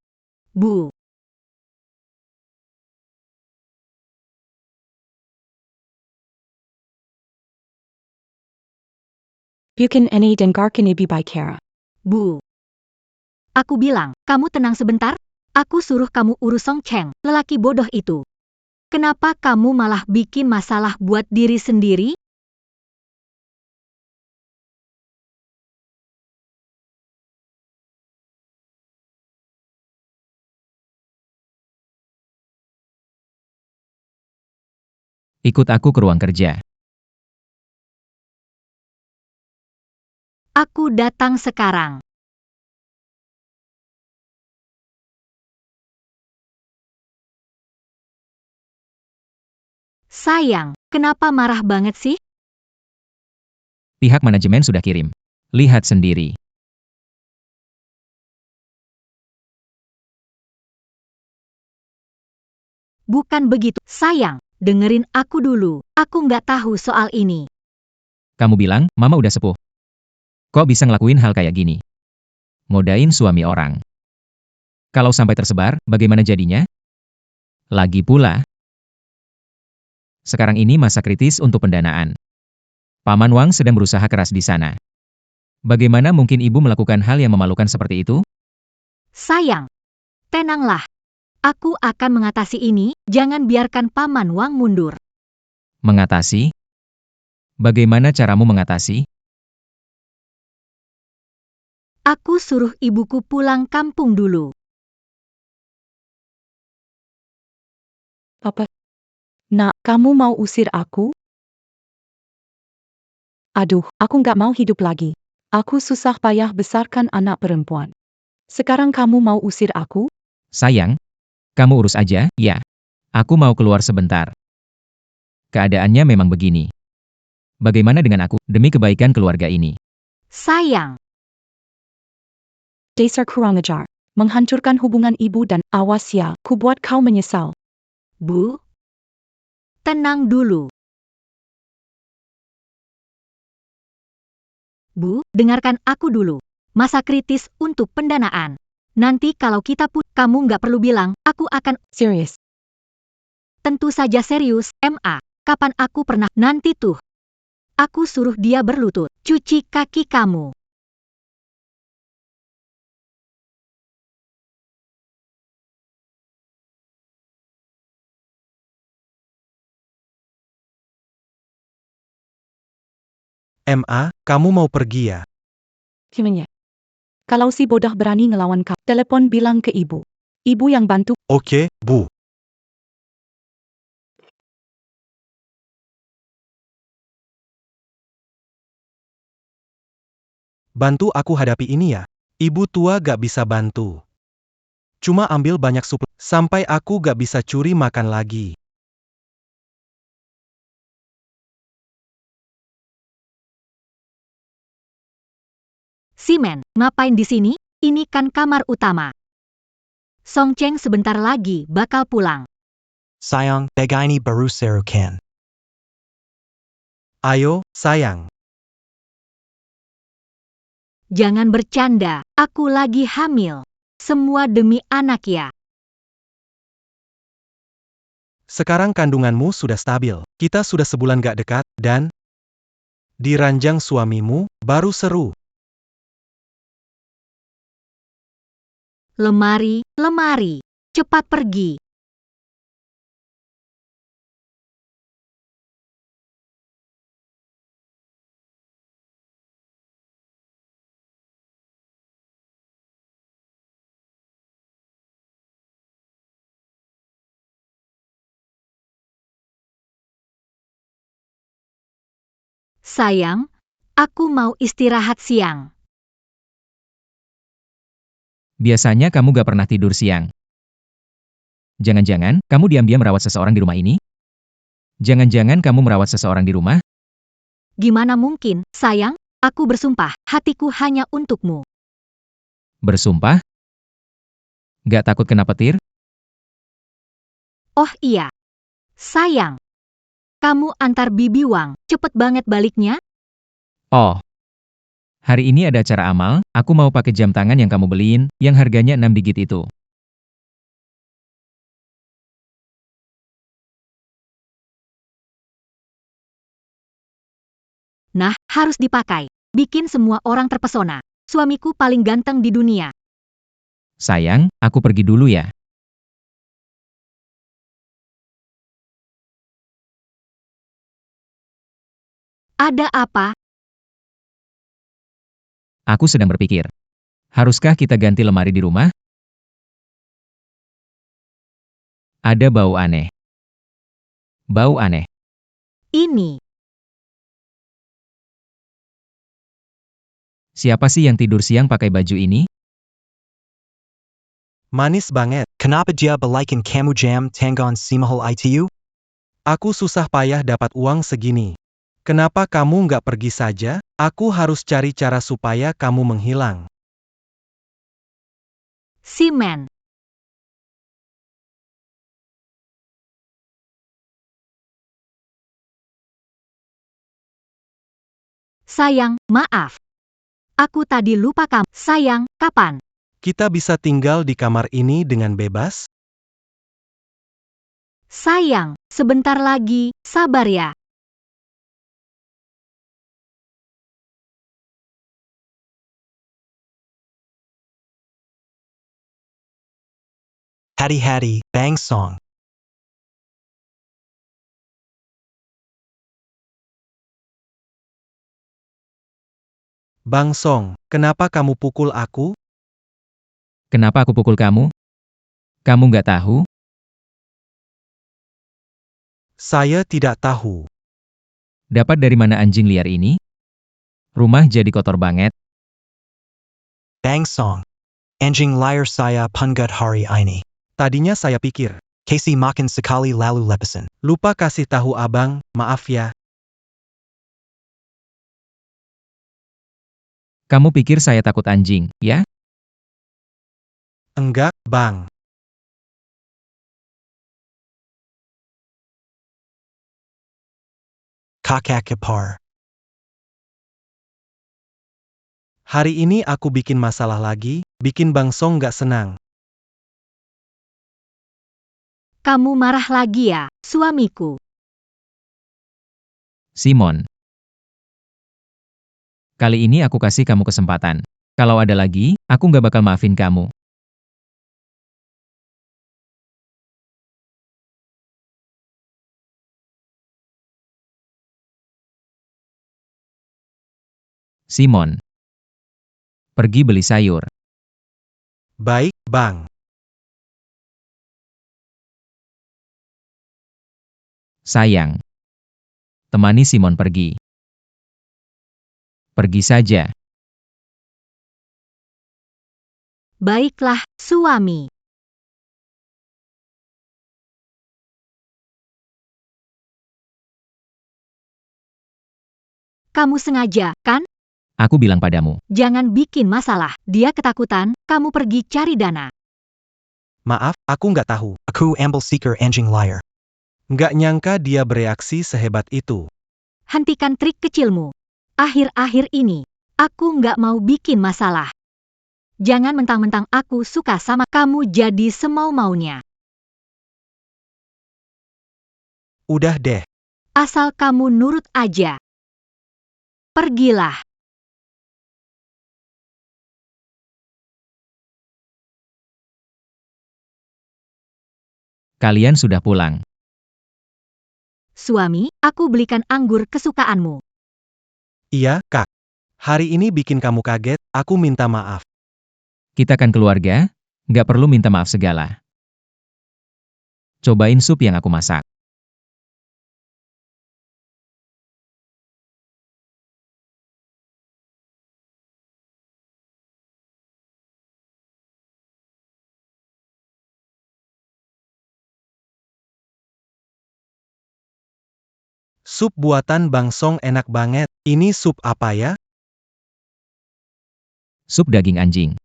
Bu. Bukan ini dengarkan lebih baik Kara. Bu. Aku bilang, kamu tenang sebentar. Aku suruh kamu urus Song Cheng, lelaki bodoh itu. Kenapa kamu malah bikin masalah buat diri sendiri? Ikut aku ke ruang kerja. Aku datang sekarang. Sayang, kenapa marah banget sih? Pihak manajemen sudah kirim. Lihat sendiri. Bukan begitu, sayang. Dengerin aku dulu. Aku nggak tahu soal ini. Kamu bilang, mama udah sepuh. Kok bisa ngelakuin hal kayak gini? Ngodain suami orang. Kalau sampai tersebar, bagaimana jadinya? Lagi pula, sekarang ini masa kritis untuk pendanaan. Paman Wang sedang berusaha keras di sana. Bagaimana mungkin ibu melakukan hal yang memalukan seperti itu? Sayang, tenanglah. Aku akan mengatasi ini, jangan biarkan Paman Wang mundur. Mengatasi? Bagaimana caramu mengatasi? Aku suruh ibuku pulang kampung dulu. Papa. Nak, kamu mau usir aku? Aduh, aku nggak mau hidup lagi. Aku susah payah besarkan anak perempuan. Sekarang kamu mau usir aku? Sayang, kamu urus aja, ya. Aku mau keluar sebentar. Keadaannya memang begini. Bagaimana dengan aku, demi kebaikan keluarga ini? Sayang, Dasar kurang ajar. Menghancurkan hubungan ibu dan awas ya, ku buat kau menyesal. Bu. Tenang dulu. Bu, dengarkan aku dulu. Masa kritis untuk pendanaan. Nanti kalau kita kamu nggak perlu bilang, aku akan... Serius. Tentu saja serius, MA. Kapan aku pernah... Nanti tuh. Aku suruh dia berlutut. Cuci kaki kamu. MA, kamu mau pergi ya? Gimana? Kalau si bodoh berani ngelawan kau, telepon bilang ke ibu. Ibu yang bantu. Oke, Bu. Bantu aku hadapi ini ya. Ibu tua gak bisa bantu. Cuma ambil banyak sup, sampai aku gak bisa curi makan lagi. Simen, ngapain di sini? Ini kan kamar utama. Song Cheng sebentar lagi bakal pulang. Sayang, begaini baru serukan. Ayo, sayang. Jangan bercanda, aku lagi hamil. Semua demi anak ya. Sekarang kandunganmu sudah stabil. Kita sudah sebulan gak dekat, dan di ranjang suamimu, baru seru. Lemari, lemari. Cepat pergi. Sayang, aku mau istirahat siang. Biasanya kamu gak pernah tidur siang. Jangan-jangan, kamu diam-diam merawat seseorang di rumah ini? Jangan-jangan kamu merawat seseorang di rumah? Gimana mungkin, sayang? Aku bersumpah, hatiku hanya untukmu. Bersumpah? Gak takut kena petir? Oh iya. Sayang. Kamu antar Bibi Wang, cepet banget baliknya. Oh. Hari ini ada acara amal, aku mau pakai jam tangan yang kamu beliin, yang harganya 6 digit itu. Nah, harus dipakai. Bikin semua orang terpesona. Suamiku paling ganteng di dunia. Sayang, aku pergi dulu ya. Ada apa? Aku sedang berpikir. Haruskah kita ganti lemari di rumah? Ada bau aneh. Bau aneh. Ini. Siapa sih yang tidur siang pakai baju ini? Manis banget. Kenapa dia balikin kamu jam tangan simahal itu? Aku susah payah dapat uang segini. Kenapa kamu nggak pergi saja? Aku harus cari cara supaya kamu menghilang. Simen. Sayang, maaf. Aku tadi lupa kamu. Sayang, kapan? Kita bisa tinggal di kamar ini dengan bebas? Sayang, sebentar lagi, sabar ya. Hati-hati, bang song. Bang Song, kenapa kamu pukul aku? Kenapa aku pukul kamu? Kamu nggak tahu? Saya tidak tahu. Dapat dari mana anjing liar ini? Rumah jadi kotor banget. Bang song. Anjing liar saya pungut hari ini. Tadinya saya pikir. Casey makan sekali lalu lepasan. Lupa kasih tahu abang, maaf ya. Kamu pikir saya takut anjing, ya? Enggak, bang. Kakak kepar. Hari ini aku bikin masalah lagi, bikin Bang Song nggak senang. Kamu marah lagi ya, suamiku. Simon. Kali ini aku kasih kamu kesempatan. Kalau ada lagi, aku nggak bakal maafin kamu. Simon. Pergi beli sayur. Baik, bang. Sayang. Temani Simon pergi. Pergi saja. Baiklah, suami. Kamu sengaja, kan? Aku bilang padamu. Jangan bikin masalah. Dia ketakutan, kamu pergi cari dana. Maaf, aku nggak tahu. Aku ambil seeker anjing liar. Nggak nyangka dia bereaksi sehebat itu. Hentikan trik kecilmu. Akhir-akhir ini, aku nggak mau bikin masalah. Jangan mentang-mentang aku suka sama kamu jadi semau-maunya. Udah deh. Asal kamu nurut aja. Pergilah. Kalian sudah pulang. Suami, aku belikan anggur kesukaanmu. Iya, Kak. Hari ini bikin kamu kaget, aku minta maaf. Kita kan keluarga, nggak perlu minta maaf segala. Cobain sup yang aku masak. Sup buatan Bang Song enak banget. Ini sup apa ya? Sup daging anjing.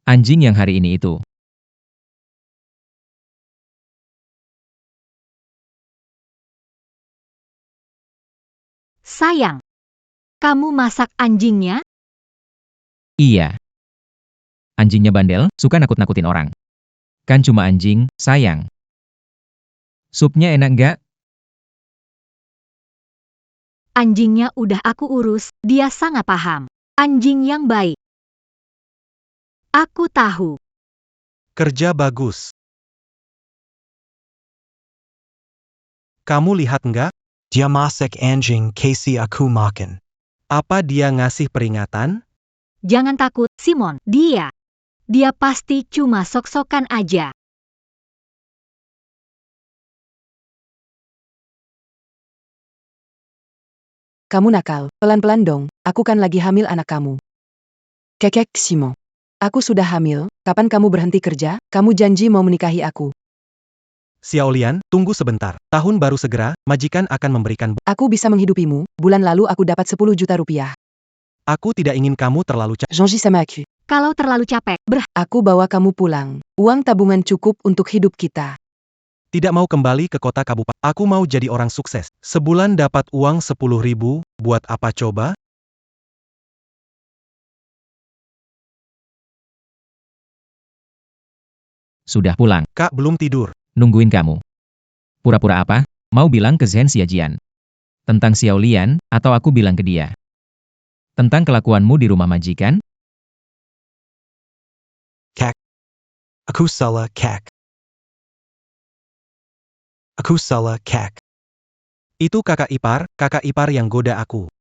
Anjing yang hari ini itu. Sayang. Kamu masak anjingnya? Iya. Anjingnya bandel, suka nakut-nakutin orang. Kan cuma anjing, sayang. Supnya enak nggak? Anjingnya udah aku urus, dia sangat paham. Anjing yang baik. Aku tahu. Kerja bagus. Kamu lihat nggak? Dia masak anjing kasi aku makan. Apa dia ngasih peringatan? Jangan takut, Simon. Dia pasti cuma sok-sokan aja. Kamu nakal, pelan-pelan dong, aku kan lagi hamil anak kamu. Kekek Simon. Aku sudah hamil, kapan kamu berhenti kerja? Kamu janji mau menikahi aku. Xiaolian, tunggu sebentar. Tahun baru segera, majikan akan memberikan. Aku bisa menghidupimu, bulan lalu aku dapat 10 juta rupiah. Aku tidak ingin kamu terlalu capek. Janji sama aku. Kalau terlalu capek, Aku bawa kamu pulang. Uang tabungan cukup untuk hidup kita. Tidak mau kembali ke kota kabupaten. Aku mau jadi orang sukses. Sebulan dapat uang 10.000, buat apa coba? Sudah pulang. Kak belum tidur. Nungguin kamu. Pura-pura apa? Mau bilang ke Zhen Xiajian? Tentang Xiaolian, atau aku bilang ke dia? Tentang kelakuanmu di rumah majikan? Kak. Aku salah kak. Aku salah kak. Itu kakak ipar yang goda aku.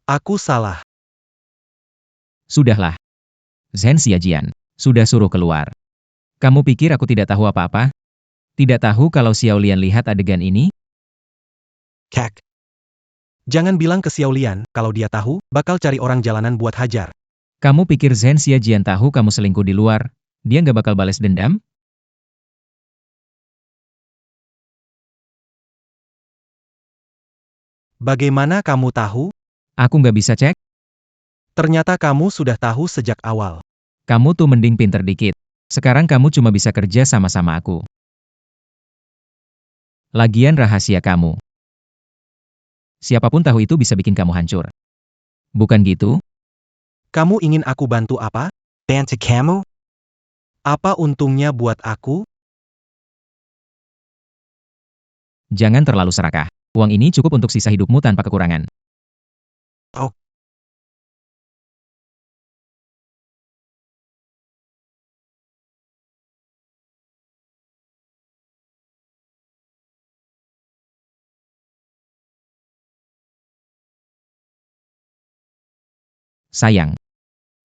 Aku salah. Sudahlah. Zhen Xiajian, sudah suruh keluar. Kamu pikir aku tidak tahu apa-apa? Tidak tahu kalau Xiaolian lihat adegan ini? Kak. Jangan bilang ke Xiaolian, kalau dia tahu, bakal cari orang jalanan buat hajar. Kamu pikir Zhen Xiajian tahu kamu selingkuh di luar? Dia nggak bakal balas dendam? Bagaimana kamu tahu? Aku nggak bisa cek? Ternyata kamu sudah tahu sejak awal. Kamu tuh mending pinter dikit. Sekarang kamu cuma bisa kerja sama-sama aku. Lagian rahasia kamu. Siapapun tahu itu bisa bikin kamu hancur. Bukan gitu? Kamu ingin aku bantu apa? Bantu kamu? Apa untungnya buat aku? Jangan terlalu serakah. Uang ini cukup untuk sisa hidupmu tanpa kekurangan. Oh. Sayang.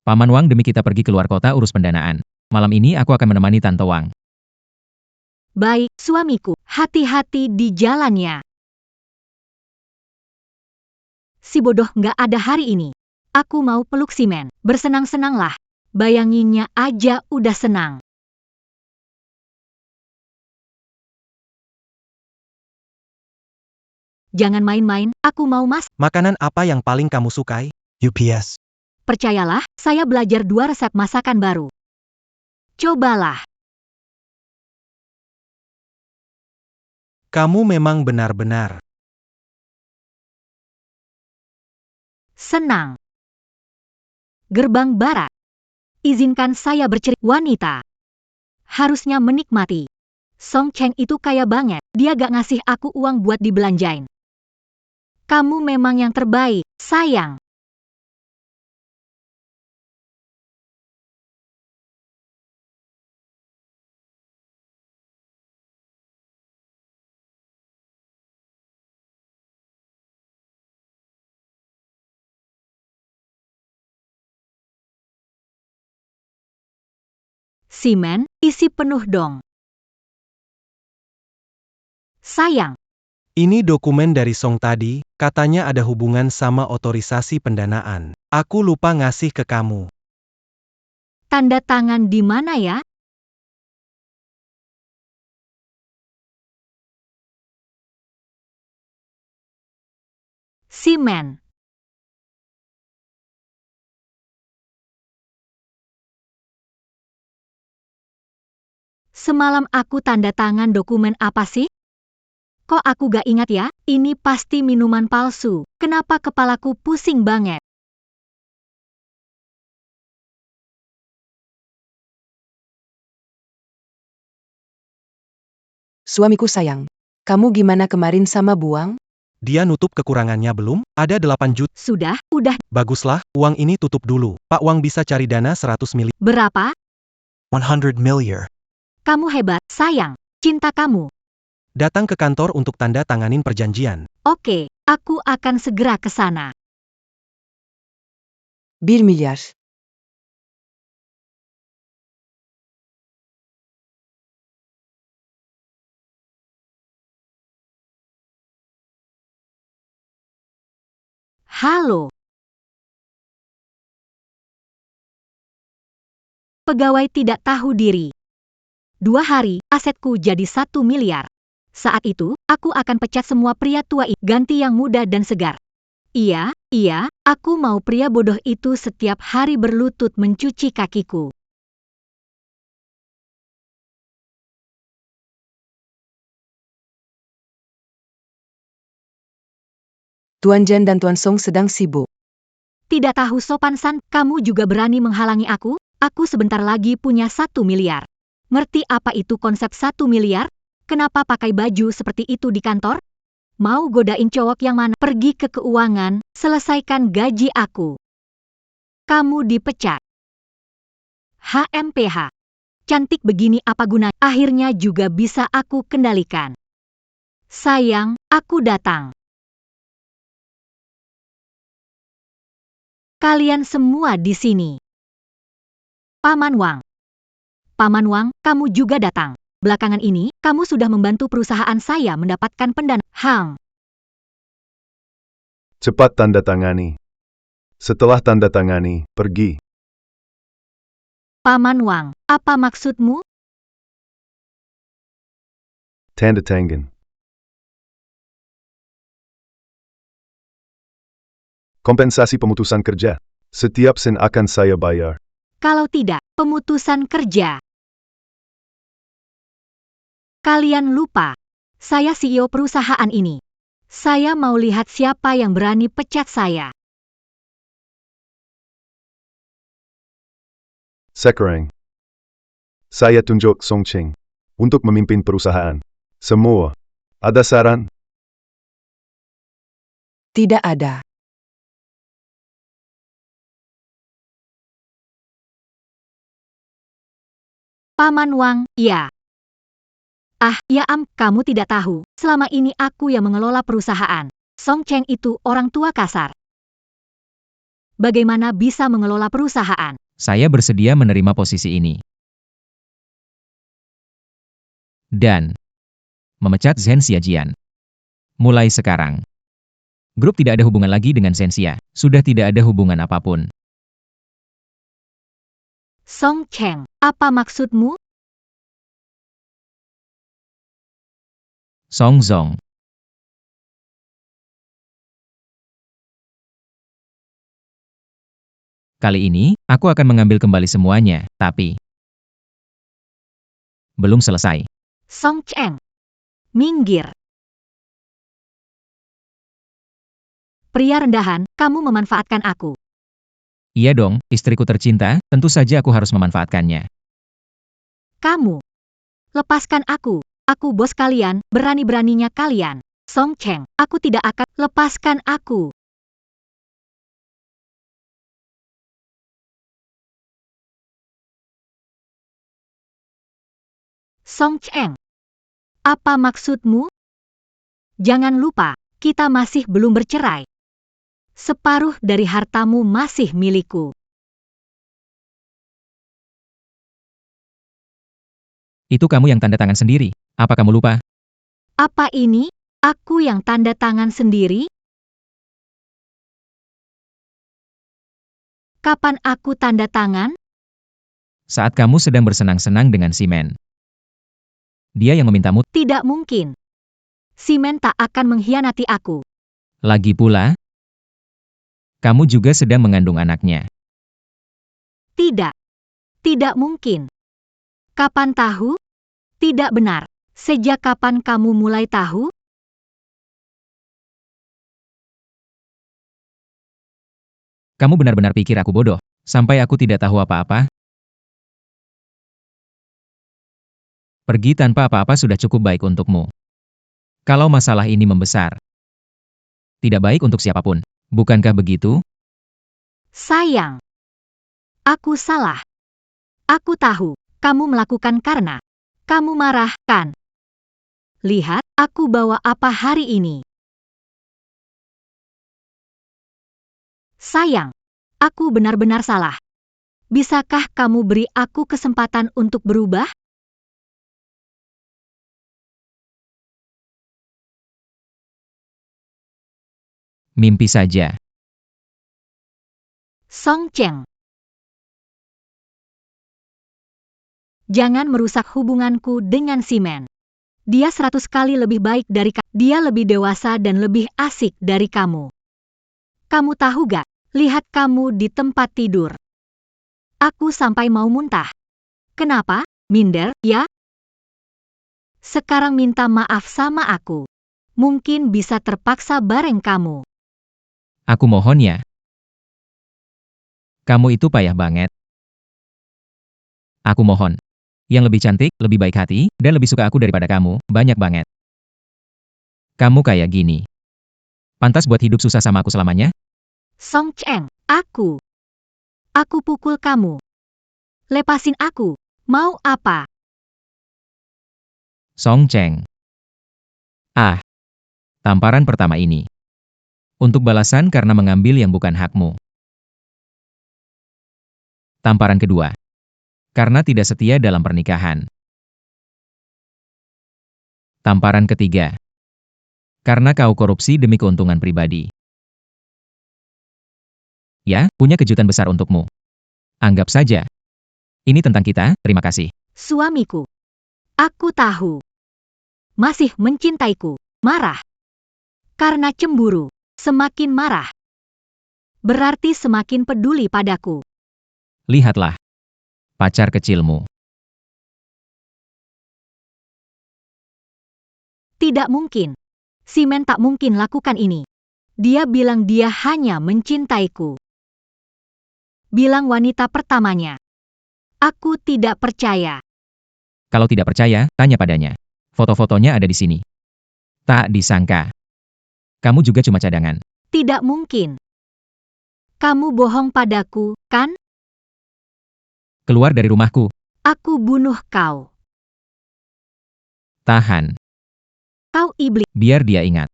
Paman Wang demi kita pergi keluar kota urus pendanaan. Malam ini aku akan menemani Tante Wang. baik, suamiku. Hati-hati di jalannya. Si bodoh nggak ada hari ini. Aku mau peluk si men. Bersenang-senanglah. Bayanginnya aja udah senang. Jangan main-main, aku mau mas. Makanan apa yang paling kamu sukai? UPS. Percayalah, saya belajar 2 resep masakan baru. Cobalah. Kamu memang benar-benar. Senang. Gerbang barat. Izinkan saya bercerita. Wanita. Harusnya menikmati. Song Cheng itu kaya banget. Dia gak ngasih aku uang buat dibelanjain. Kamu memang yang terbaik, sayang. Simen, isi penuh dong. Sayang. Ini dokumen dari Song tadi, katanya ada hubungan sama otorisasi pendanaan. Aku lupa ngasih ke kamu. Tanda tangan di mana ya? Simen. Semalam aku tanda tangan dokumen apa sih? Kok aku gak ingat ya? Ini pasti minuman palsu. Kenapa kepalaku pusing banget? Suamiku sayang. Kamu gimana kemarin sama Buang? Dia nutup kekurangannya belum? Ada 8 juta. Sudah, udah. Baguslah, uang ini tutup dulu. Pak Wang bisa cari dana 100 miliar. Berapa? 100 million. Kamu hebat, sayang. Cinta kamu. Datang ke kantor untuk tanda tanganin perjanjian. Oke, aku akan segera ke sana. 1 milyar. Halo. Pegawai tidak tahu diri. 2 hari, asetku jadi 1 miliar. Saat itu, aku akan pecat semua pria tua itu, ganti yang muda dan segar. Iya, aku mau pria bodoh itu setiap hari berlutut mencuci kakiku. Tuan Jen dan Tuan Song sedang sibuk. Tidak tahu sopan san, kamu juga berani menghalangi aku? Aku sebentar lagi punya 1 miliar. Ngerti apa itu konsep 1 miliar? Kenapa pakai baju seperti itu di kantor? Mau godain cowok yang mana? Pergi ke keuangan, selesaikan gaji aku. Kamu dipecat. HMPH. Cantik begini apa guna? Akhirnya juga bisa aku kendalikan. Sayang, aku datang. Kalian semua di sini. Paman Wang. Paman Wang, kamu juga datang. Belakangan ini, kamu sudah membantu perusahaan saya mendapatkan pendanaan. Hang. Cepat tanda tangani. Setelah tanda tangani, pergi. Paman Wang, apa maksudmu? Tanda tangan. Kompensasi pemutusan kerja. Setiap sen akan saya bayar. Kalau tidak, pemutusan kerja. Kalian lupa, saya CEO perusahaan ini. Saya mau lihat siapa yang berani pecat saya. Sekarang, saya tunjuk Song Cheng untuk memimpin perusahaan. Semua, ada saran? Tidak ada. Paman Wang, ya. Ya kamu tidak tahu, selama ini aku yang mengelola perusahaan. Song Cheng itu orang tua kasar. Bagaimana bisa mengelola perusahaan? Saya bersedia menerima posisi ini. Dan memecat Zhen Xiajian. Mulai sekarang, grup tidak ada hubungan lagi dengan Zhenxia. Sudah tidak ada hubungan apapun. Song Cheng, apa maksudmu? Song Zong. Kali ini, aku akan mengambil kembali semuanya, tapi belum selesai. Song Cheng, minggir. Pria rendahan, kamu memanfaatkan aku. Iya dong, istriku tercinta, tentu saja aku harus memanfaatkannya. Kamu. Lepaskan aku. Aku bos kalian, berani-beraninya kalian. Song Cheng, aku tidak akan lepaskan aku. Song Cheng, apa maksudmu? Jangan lupa, kita masih belum bercerai. Separuh dari hartamu masih milikku. Itu kamu yang tanda tangan sendiri. Apa kamu lupa? Apa ini? Aku yang tanda tangan sendiri? Kapan aku tanda tangan? Saat kamu sedang bersenang-senang dengan Simen. Dia yang memintamu. Tidak mungkin. Simen tak akan mengkhianati aku. Lagi pula, kamu juga sedang mengandung anaknya. Tidak. Tidak mungkin. Kapan tahu? Tidak benar. Sejak kapan kamu mulai tahu? Kamu benar-benar pikir aku bodoh, sampai aku tidak tahu apa-apa? Pergi tanpa apa-apa sudah cukup baik untukmu. Kalau masalah ini membesar, tidak baik untuk siapapun. Bukankah begitu? Sayang. Aku salah. Aku tahu, kamu melakukan karena kamu marah, kan? Lihat, aku bawa apa hari ini. Sayang, aku benar-benar salah. Bisakah kamu beri aku kesempatan untuk berubah? Mimpi saja. Song Cheng. Jangan merusak hubunganku dengan Simen. Dia 100 kali lebih baik dari kamu. Dia lebih dewasa dan lebih asik dari kamu. Kamu tahu gak? Lihat kamu di tempat tidur. Aku sampai mau muntah. Kenapa? Minder, ya? Sekarang minta maaf sama aku. Mungkin bisa terpaksa bareng kamu. Aku mohon ya. Kamu itu payah banget. Aku mohon. Yang lebih cantik, lebih baik hati, dan lebih suka aku daripada kamu, banyak banget. Kamu kayak gini. Pantas buat hidup susah sama aku selamanya? Song Cheng, aku. Aku pukul kamu. Lepasin aku. Mau apa? Song Cheng. Ah. Tamparan pertama ini. Untuk balasan karena mengambil yang bukan hakmu. Tamparan kedua. Karena tidak setia dalam pernikahan. Tamparan ketiga. Karena kau korupsi demi keuntungan pribadi. Ya, punya kejutan besar untukmu. Anggap saja. Ini tentang kita, terima kasih. Suamiku. Aku tahu. Masih mencintaiku. Marah. Karena cemburu. Semakin marah. Berarti semakin peduli padaku. Lihatlah. Pacar kecilmu. Tidak mungkin. Simen tak mungkin lakukan ini. Dia bilang dia hanya mencintaiku. Bilang wanita pertamanya. Aku tidak percaya. Kalau tidak percaya, tanya padanya. Foto-fotonya ada di sini. Tak disangka. Kamu juga cuma cadangan. Tidak mungkin. Kamu bohong padaku, kan? Keluar dari rumahku. Aku bunuh kau. Tahan. Kau iblis. Biar dia ingat.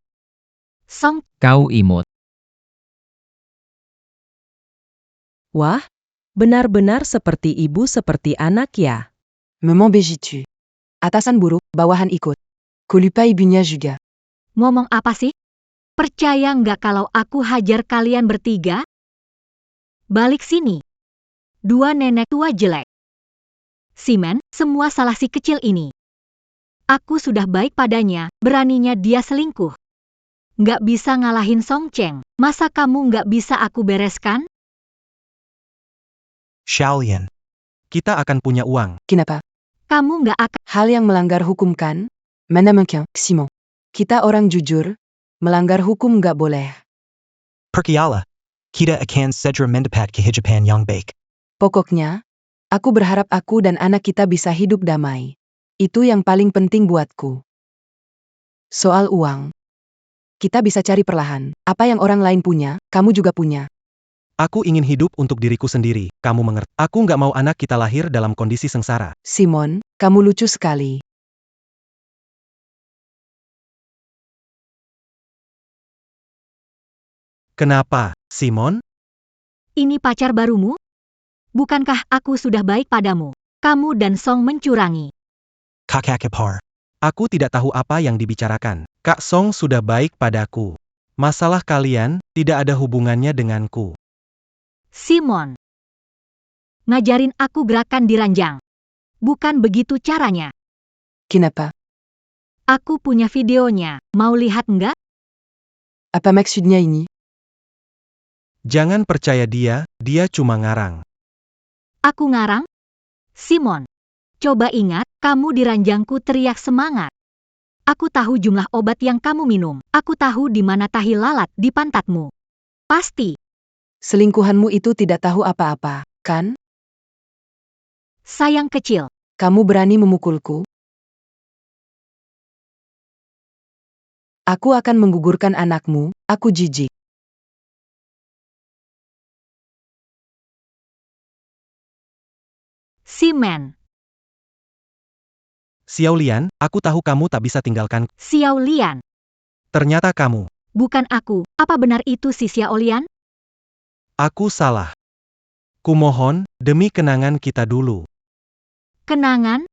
Song. Kau imut. Wah, benar-benar seperti ibu seperti anak ya. Me m'embêtis-tu. Atasan buruk, bawahan ikut. Kulupa ibunya juga. Ngomong apa sih? Percaya nggak kalau aku hajar kalian bertiga? Balik sini. Dua nenek tua jelek. Simen, semua salah si kecil ini. Aku sudah baik padanya, beraninya dia selingkuh. Nggak bisa ngalahin Song Cheng, masa kamu nggak bisa aku bereskan? Xiaolian. Kita akan punya uang. Kenapa? Kamu nggak akan. Hal yang melanggar hukum kan? Mana mungkin, Simon. Kita orang jujur, melanggar hukum nggak boleh. Perkiala. Kita akan segera mendapat kehidupan yang baik. Pokoknya, aku berharap aku dan anak kita bisa hidup damai. Itu yang paling penting buatku. Soal uang. Kita bisa cari perlahan. Apa yang orang lain punya, kamu juga punya. Aku ingin hidup untuk diriku sendiri, kamu mengerti. Aku nggak mau anak kita lahir dalam kondisi sengsara. Simon, kamu lucu sekali. Kenapa, Simon? Ini pacar barumu? Bukankah aku sudah baik padamu? Kamu dan Song mencurangi. Kakak ipar. Aku tidak tahu apa yang dibicarakan. Kak Song sudah baik padaku. Masalah kalian tidak ada hubungannya denganku. Simon. Ngajarin aku gerakan di ranjang. Bukan begitu caranya. Kenapa? Aku punya videonya. Mau lihat enggak? Apa maksudnya ini? Jangan percaya dia cuma ngarang. Aku ngarang? Simon. Coba ingat, kamu di ranjangku teriak semangat. Aku tahu jumlah obat yang kamu minum. Aku tahu di mana tahi lalat di pantatmu. Pasti. Selingkuhanmu itu tidak tahu apa-apa, kan? Sayang kecil. Kamu berani memukulku? Aku akan menggugurkan anakmu, aku jijik. Simon. Xiao Lian, aku tahu kamu tak bisa tinggalkan. Xiao Lian. Ternyata kamu. Bukan aku. Apa benar itu si Xiao Lian? Aku salah. Kumohon, demi kenangan kita dulu. Kenangan?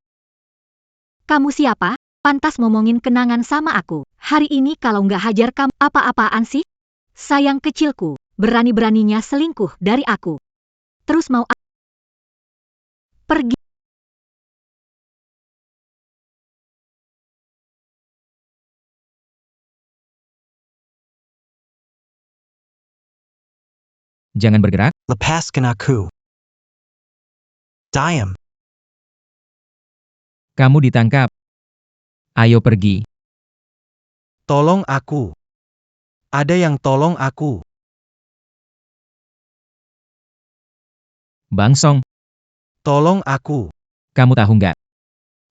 Kamu siapa? Pantas ngomongin kenangan sama aku. Hari ini kalau nggak hajar kamu, apa-apaan sih? Sayang kecilku, berani-beraninya selingkuh dari aku. Terus mau pergi. Jangan bergerak, Lepaskan aku. Diam. kamu ditangkap. Ayo pergi. Tolong aku. Ada yang tolong aku. Bang Song, Tolong aku. kamu tahu nggak?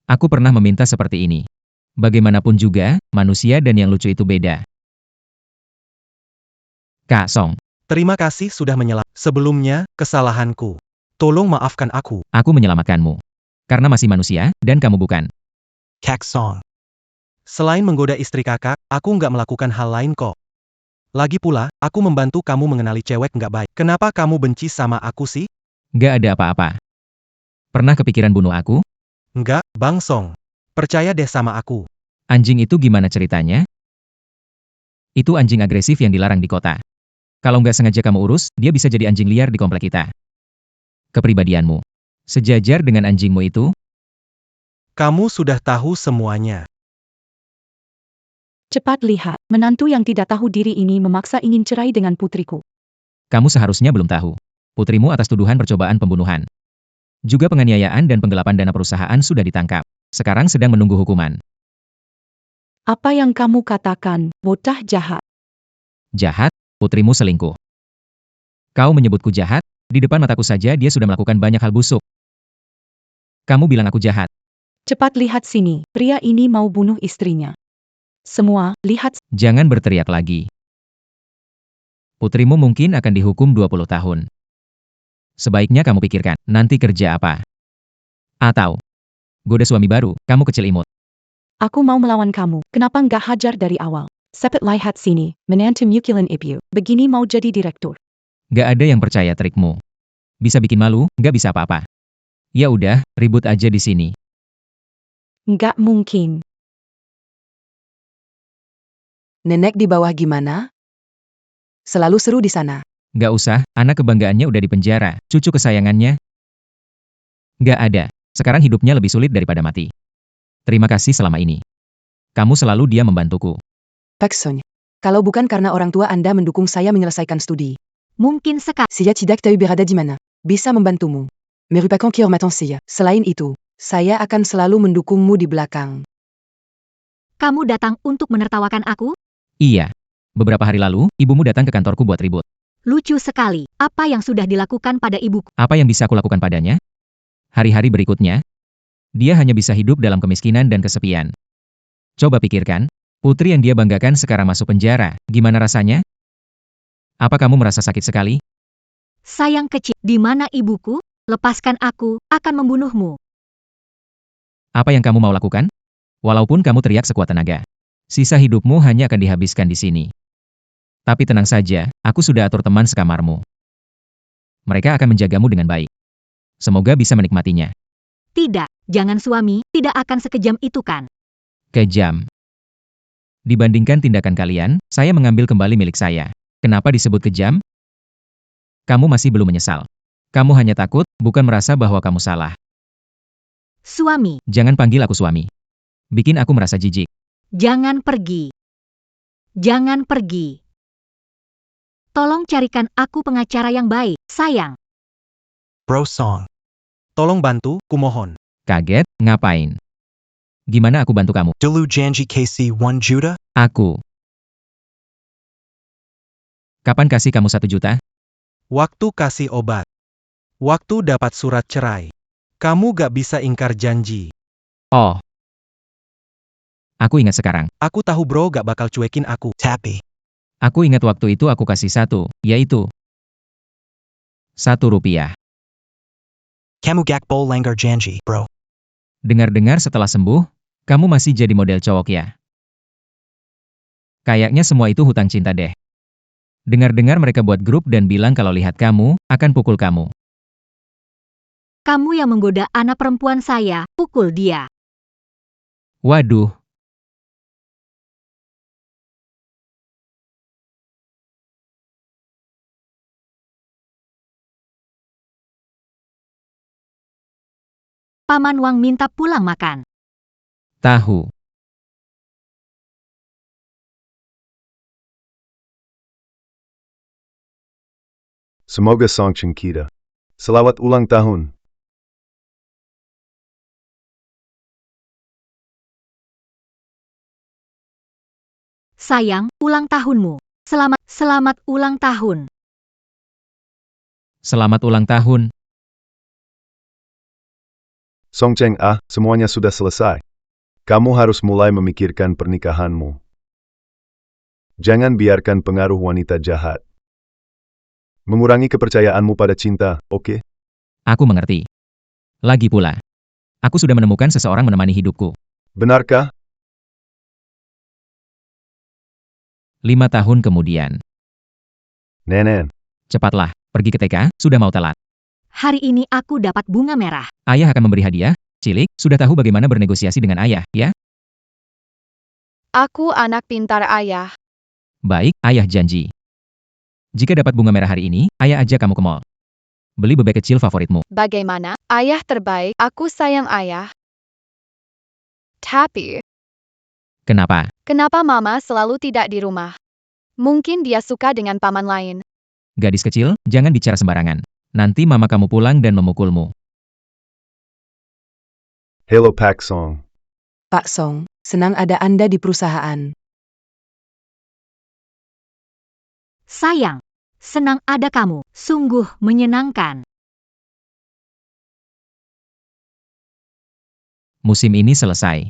Aku pernah meminta seperti ini. Bagaimanapun juga, manusia dan yang lucu itu beda. Kak Song, Terima kasih sudah menyelamatkan. Sebelumnya, kesalahanku. Tolong maafkan aku. aku menyelamatkanmu. Karena masih manusia, dan kamu bukan. Kak Song. Selain menggoda istri kakak, aku nggak melakukan hal lain kok. Lagi pula, aku membantu kamu mengenali cewek nggak baik. Kenapa kamu benci sama aku sih? Nggak ada apa-apa. Pernah kepikiran bunuh aku? Nggak, Bang Song. Percaya deh sama aku. Anjing itu gimana ceritanya? Itu anjing agresif yang dilarang di kota. Kalau nggak sengaja kamu urus, dia bisa jadi anjing liar di komplek kita. Kepribadianmu sejajar dengan anjingmu itu? Kamu sudah tahu semuanya. Cepat lihat, menantu yang tidak tahu diri ini memaksa ingin cerai dengan putriku. Kamu seharusnya belum tahu. Putrimu atas tuduhan percobaan pembunuhan. Juga penganiayaan dan penggelapan dana perusahaan sudah ditangkap. Sekarang sedang menunggu hukuman. Apa yang kamu katakan, bocah jahat? Jahat, putrimu selingkuh. Kau menyebutku jahat, di depan mataku saja dia sudah melakukan banyak hal busuk. Kamu bilang aku jahat. Cepat lihat sini, pria ini mau bunuh istrinya. Semua, lihat. Jangan berteriak lagi. Putrimu mungkin akan dihukum 20 tahun. Sebaiknya kamu pikirkan, nanti kerja apa? Atau, goda suami baru, kamu kecil imut. Aku mau melawan kamu, kenapa nggak hajar dari awal? Cepat lihat sini, menantu Mukilan Ibu, begini mau jadi direktur. Gak ada yang percaya trikmu. Bisa bikin malu, gak bisa apa-apa. Ya udah, ribut aja di sini. Nggak mungkin. Nenek di bawah gimana? Selalu seru di sana. Gak usah, anak kebanggaannya udah di penjara, cucu kesayangannya. Gak ada. Sekarang hidupnya lebih sulit daripada mati. Terima kasih selama ini. Kamu selalu dia membantuku. Pak Song. Kalau bukan karena orang tua Anda mendukung saya menyelesaikan studi, Mungkin sekali. saya tidak tahu berada di mana. Bisa membantumu. Merupakan kehormatan saya. Selain itu, saya akan selalu mendukungmu di belakang. Kamu datang untuk menertawakan aku? Iya. Beberapa hari lalu, ibumu datang ke kantorku buat ribut. Lucu sekali. Apa yang sudah dilakukan pada ibuku? Apa yang bisa aku lakukan padanya? Hari-hari berikutnya, dia hanya bisa hidup dalam kemiskinan dan kesepian. Coba pikirkan, putri yang dia banggakan sekarang masuk penjara. Gimana rasanya? Apa kamu merasa sakit sekali? Sayang kecil, di mana ibuku? Lepaskan aku, akan membunuhmu. Apa yang kamu mau lakukan? Walaupun kamu teriak sekuat tenaga, sisa hidupmu hanya akan dihabiskan di sini. Tapi tenang saja, aku sudah atur teman sekamarmu. Mereka akan menjagamu dengan baik. Semoga bisa menikmatinya. Tidak, jangan suami, tidak akan sekejam itu kan? Kejam. Dibandingkan tindakan kalian, saya mengambil kembali milik saya. Kenapa disebut kejam? Kamu masih belum menyesal. Kamu hanya takut, bukan merasa bahwa kamu salah. Suami, Jangan panggil aku suami. Bikin aku merasa jijik. jangan pergi. Jangan pergi. Tolong carikan aku pengacara yang baik, sayang. Bro Song. Tolong bantu, kumohon. Kaget, ngapain? Gimana aku bantu kamu? Dulu janji KC 1 juta? Aku. Kapan kasih kamu 1 juta? Waktu kasih obat. Waktu dapat surat cerai. Kamu gak bisa ingkar janji. Oh. Aku ingat sekarang. Aku tahu bro gak bakal cuekin aku. Tapi. Aku ingat waktu itu aku kasih 1, yaitu 1 rupiah. Kamu gak bol langgar janji, bro. Dengar-dengar setelah sembuh, kamu masih jadi model cowok ya? Kayaknya semua itu hutang cinta deh. Dengar-dengar mereka buat grup dan bilang kalau lihat kamu, akan pukul kamu. Kamu yang menggoda anak perempuan saya, pukul dia. Waduh. Paman Wang minta pulang makan. Tahu. Semoga Songcheng kita. Selamat ulang tahun. Sayang, ulang tahunmu. Selamat ulang tahun. Selamat ulang tahun. Songcheng semuanya sudah selesai. Kamu harus mulai memikirkan pernikahanmu. Jangan biarkan pengaruh wanita jahat mengurangi kepercayaanmu pada cinta, oke? Aku mengerti. Lagi pula, aku sudah menemukan seseorang menemani hidupku. Benarkah? 5 tahun kemudian. Nenen. Cepatlah, pergi ke TK, sudah mau telat. Hari ini aku dapat bunga merah. Ayah akan memberi hadiah. Cilik, sudah tahu bagaimana bernegosiasi dengan ayah, ya? Aku anak pintar ayah. Baik, ayah janji. Jika dapat bunga merah hari ini, ayah ajak kamu ke mall. Beli bebek kecil favoritmu. Bagaimana? Ayah terbaik, aku sayang ayah. Tapi, Kenapa? kenapa mama selalu tidak di rumah? Mungkin dia suka dengan paman lain. Gadis kecil, jangan bicara sembarangan. Nanti mama kamu pulang dan memukulmu. Hello Pak Song. Pak Song, senang ada Anda di perusahaan. Sayang, senang ada kamu. Sungguh menyenangkan. Musim ini selesai.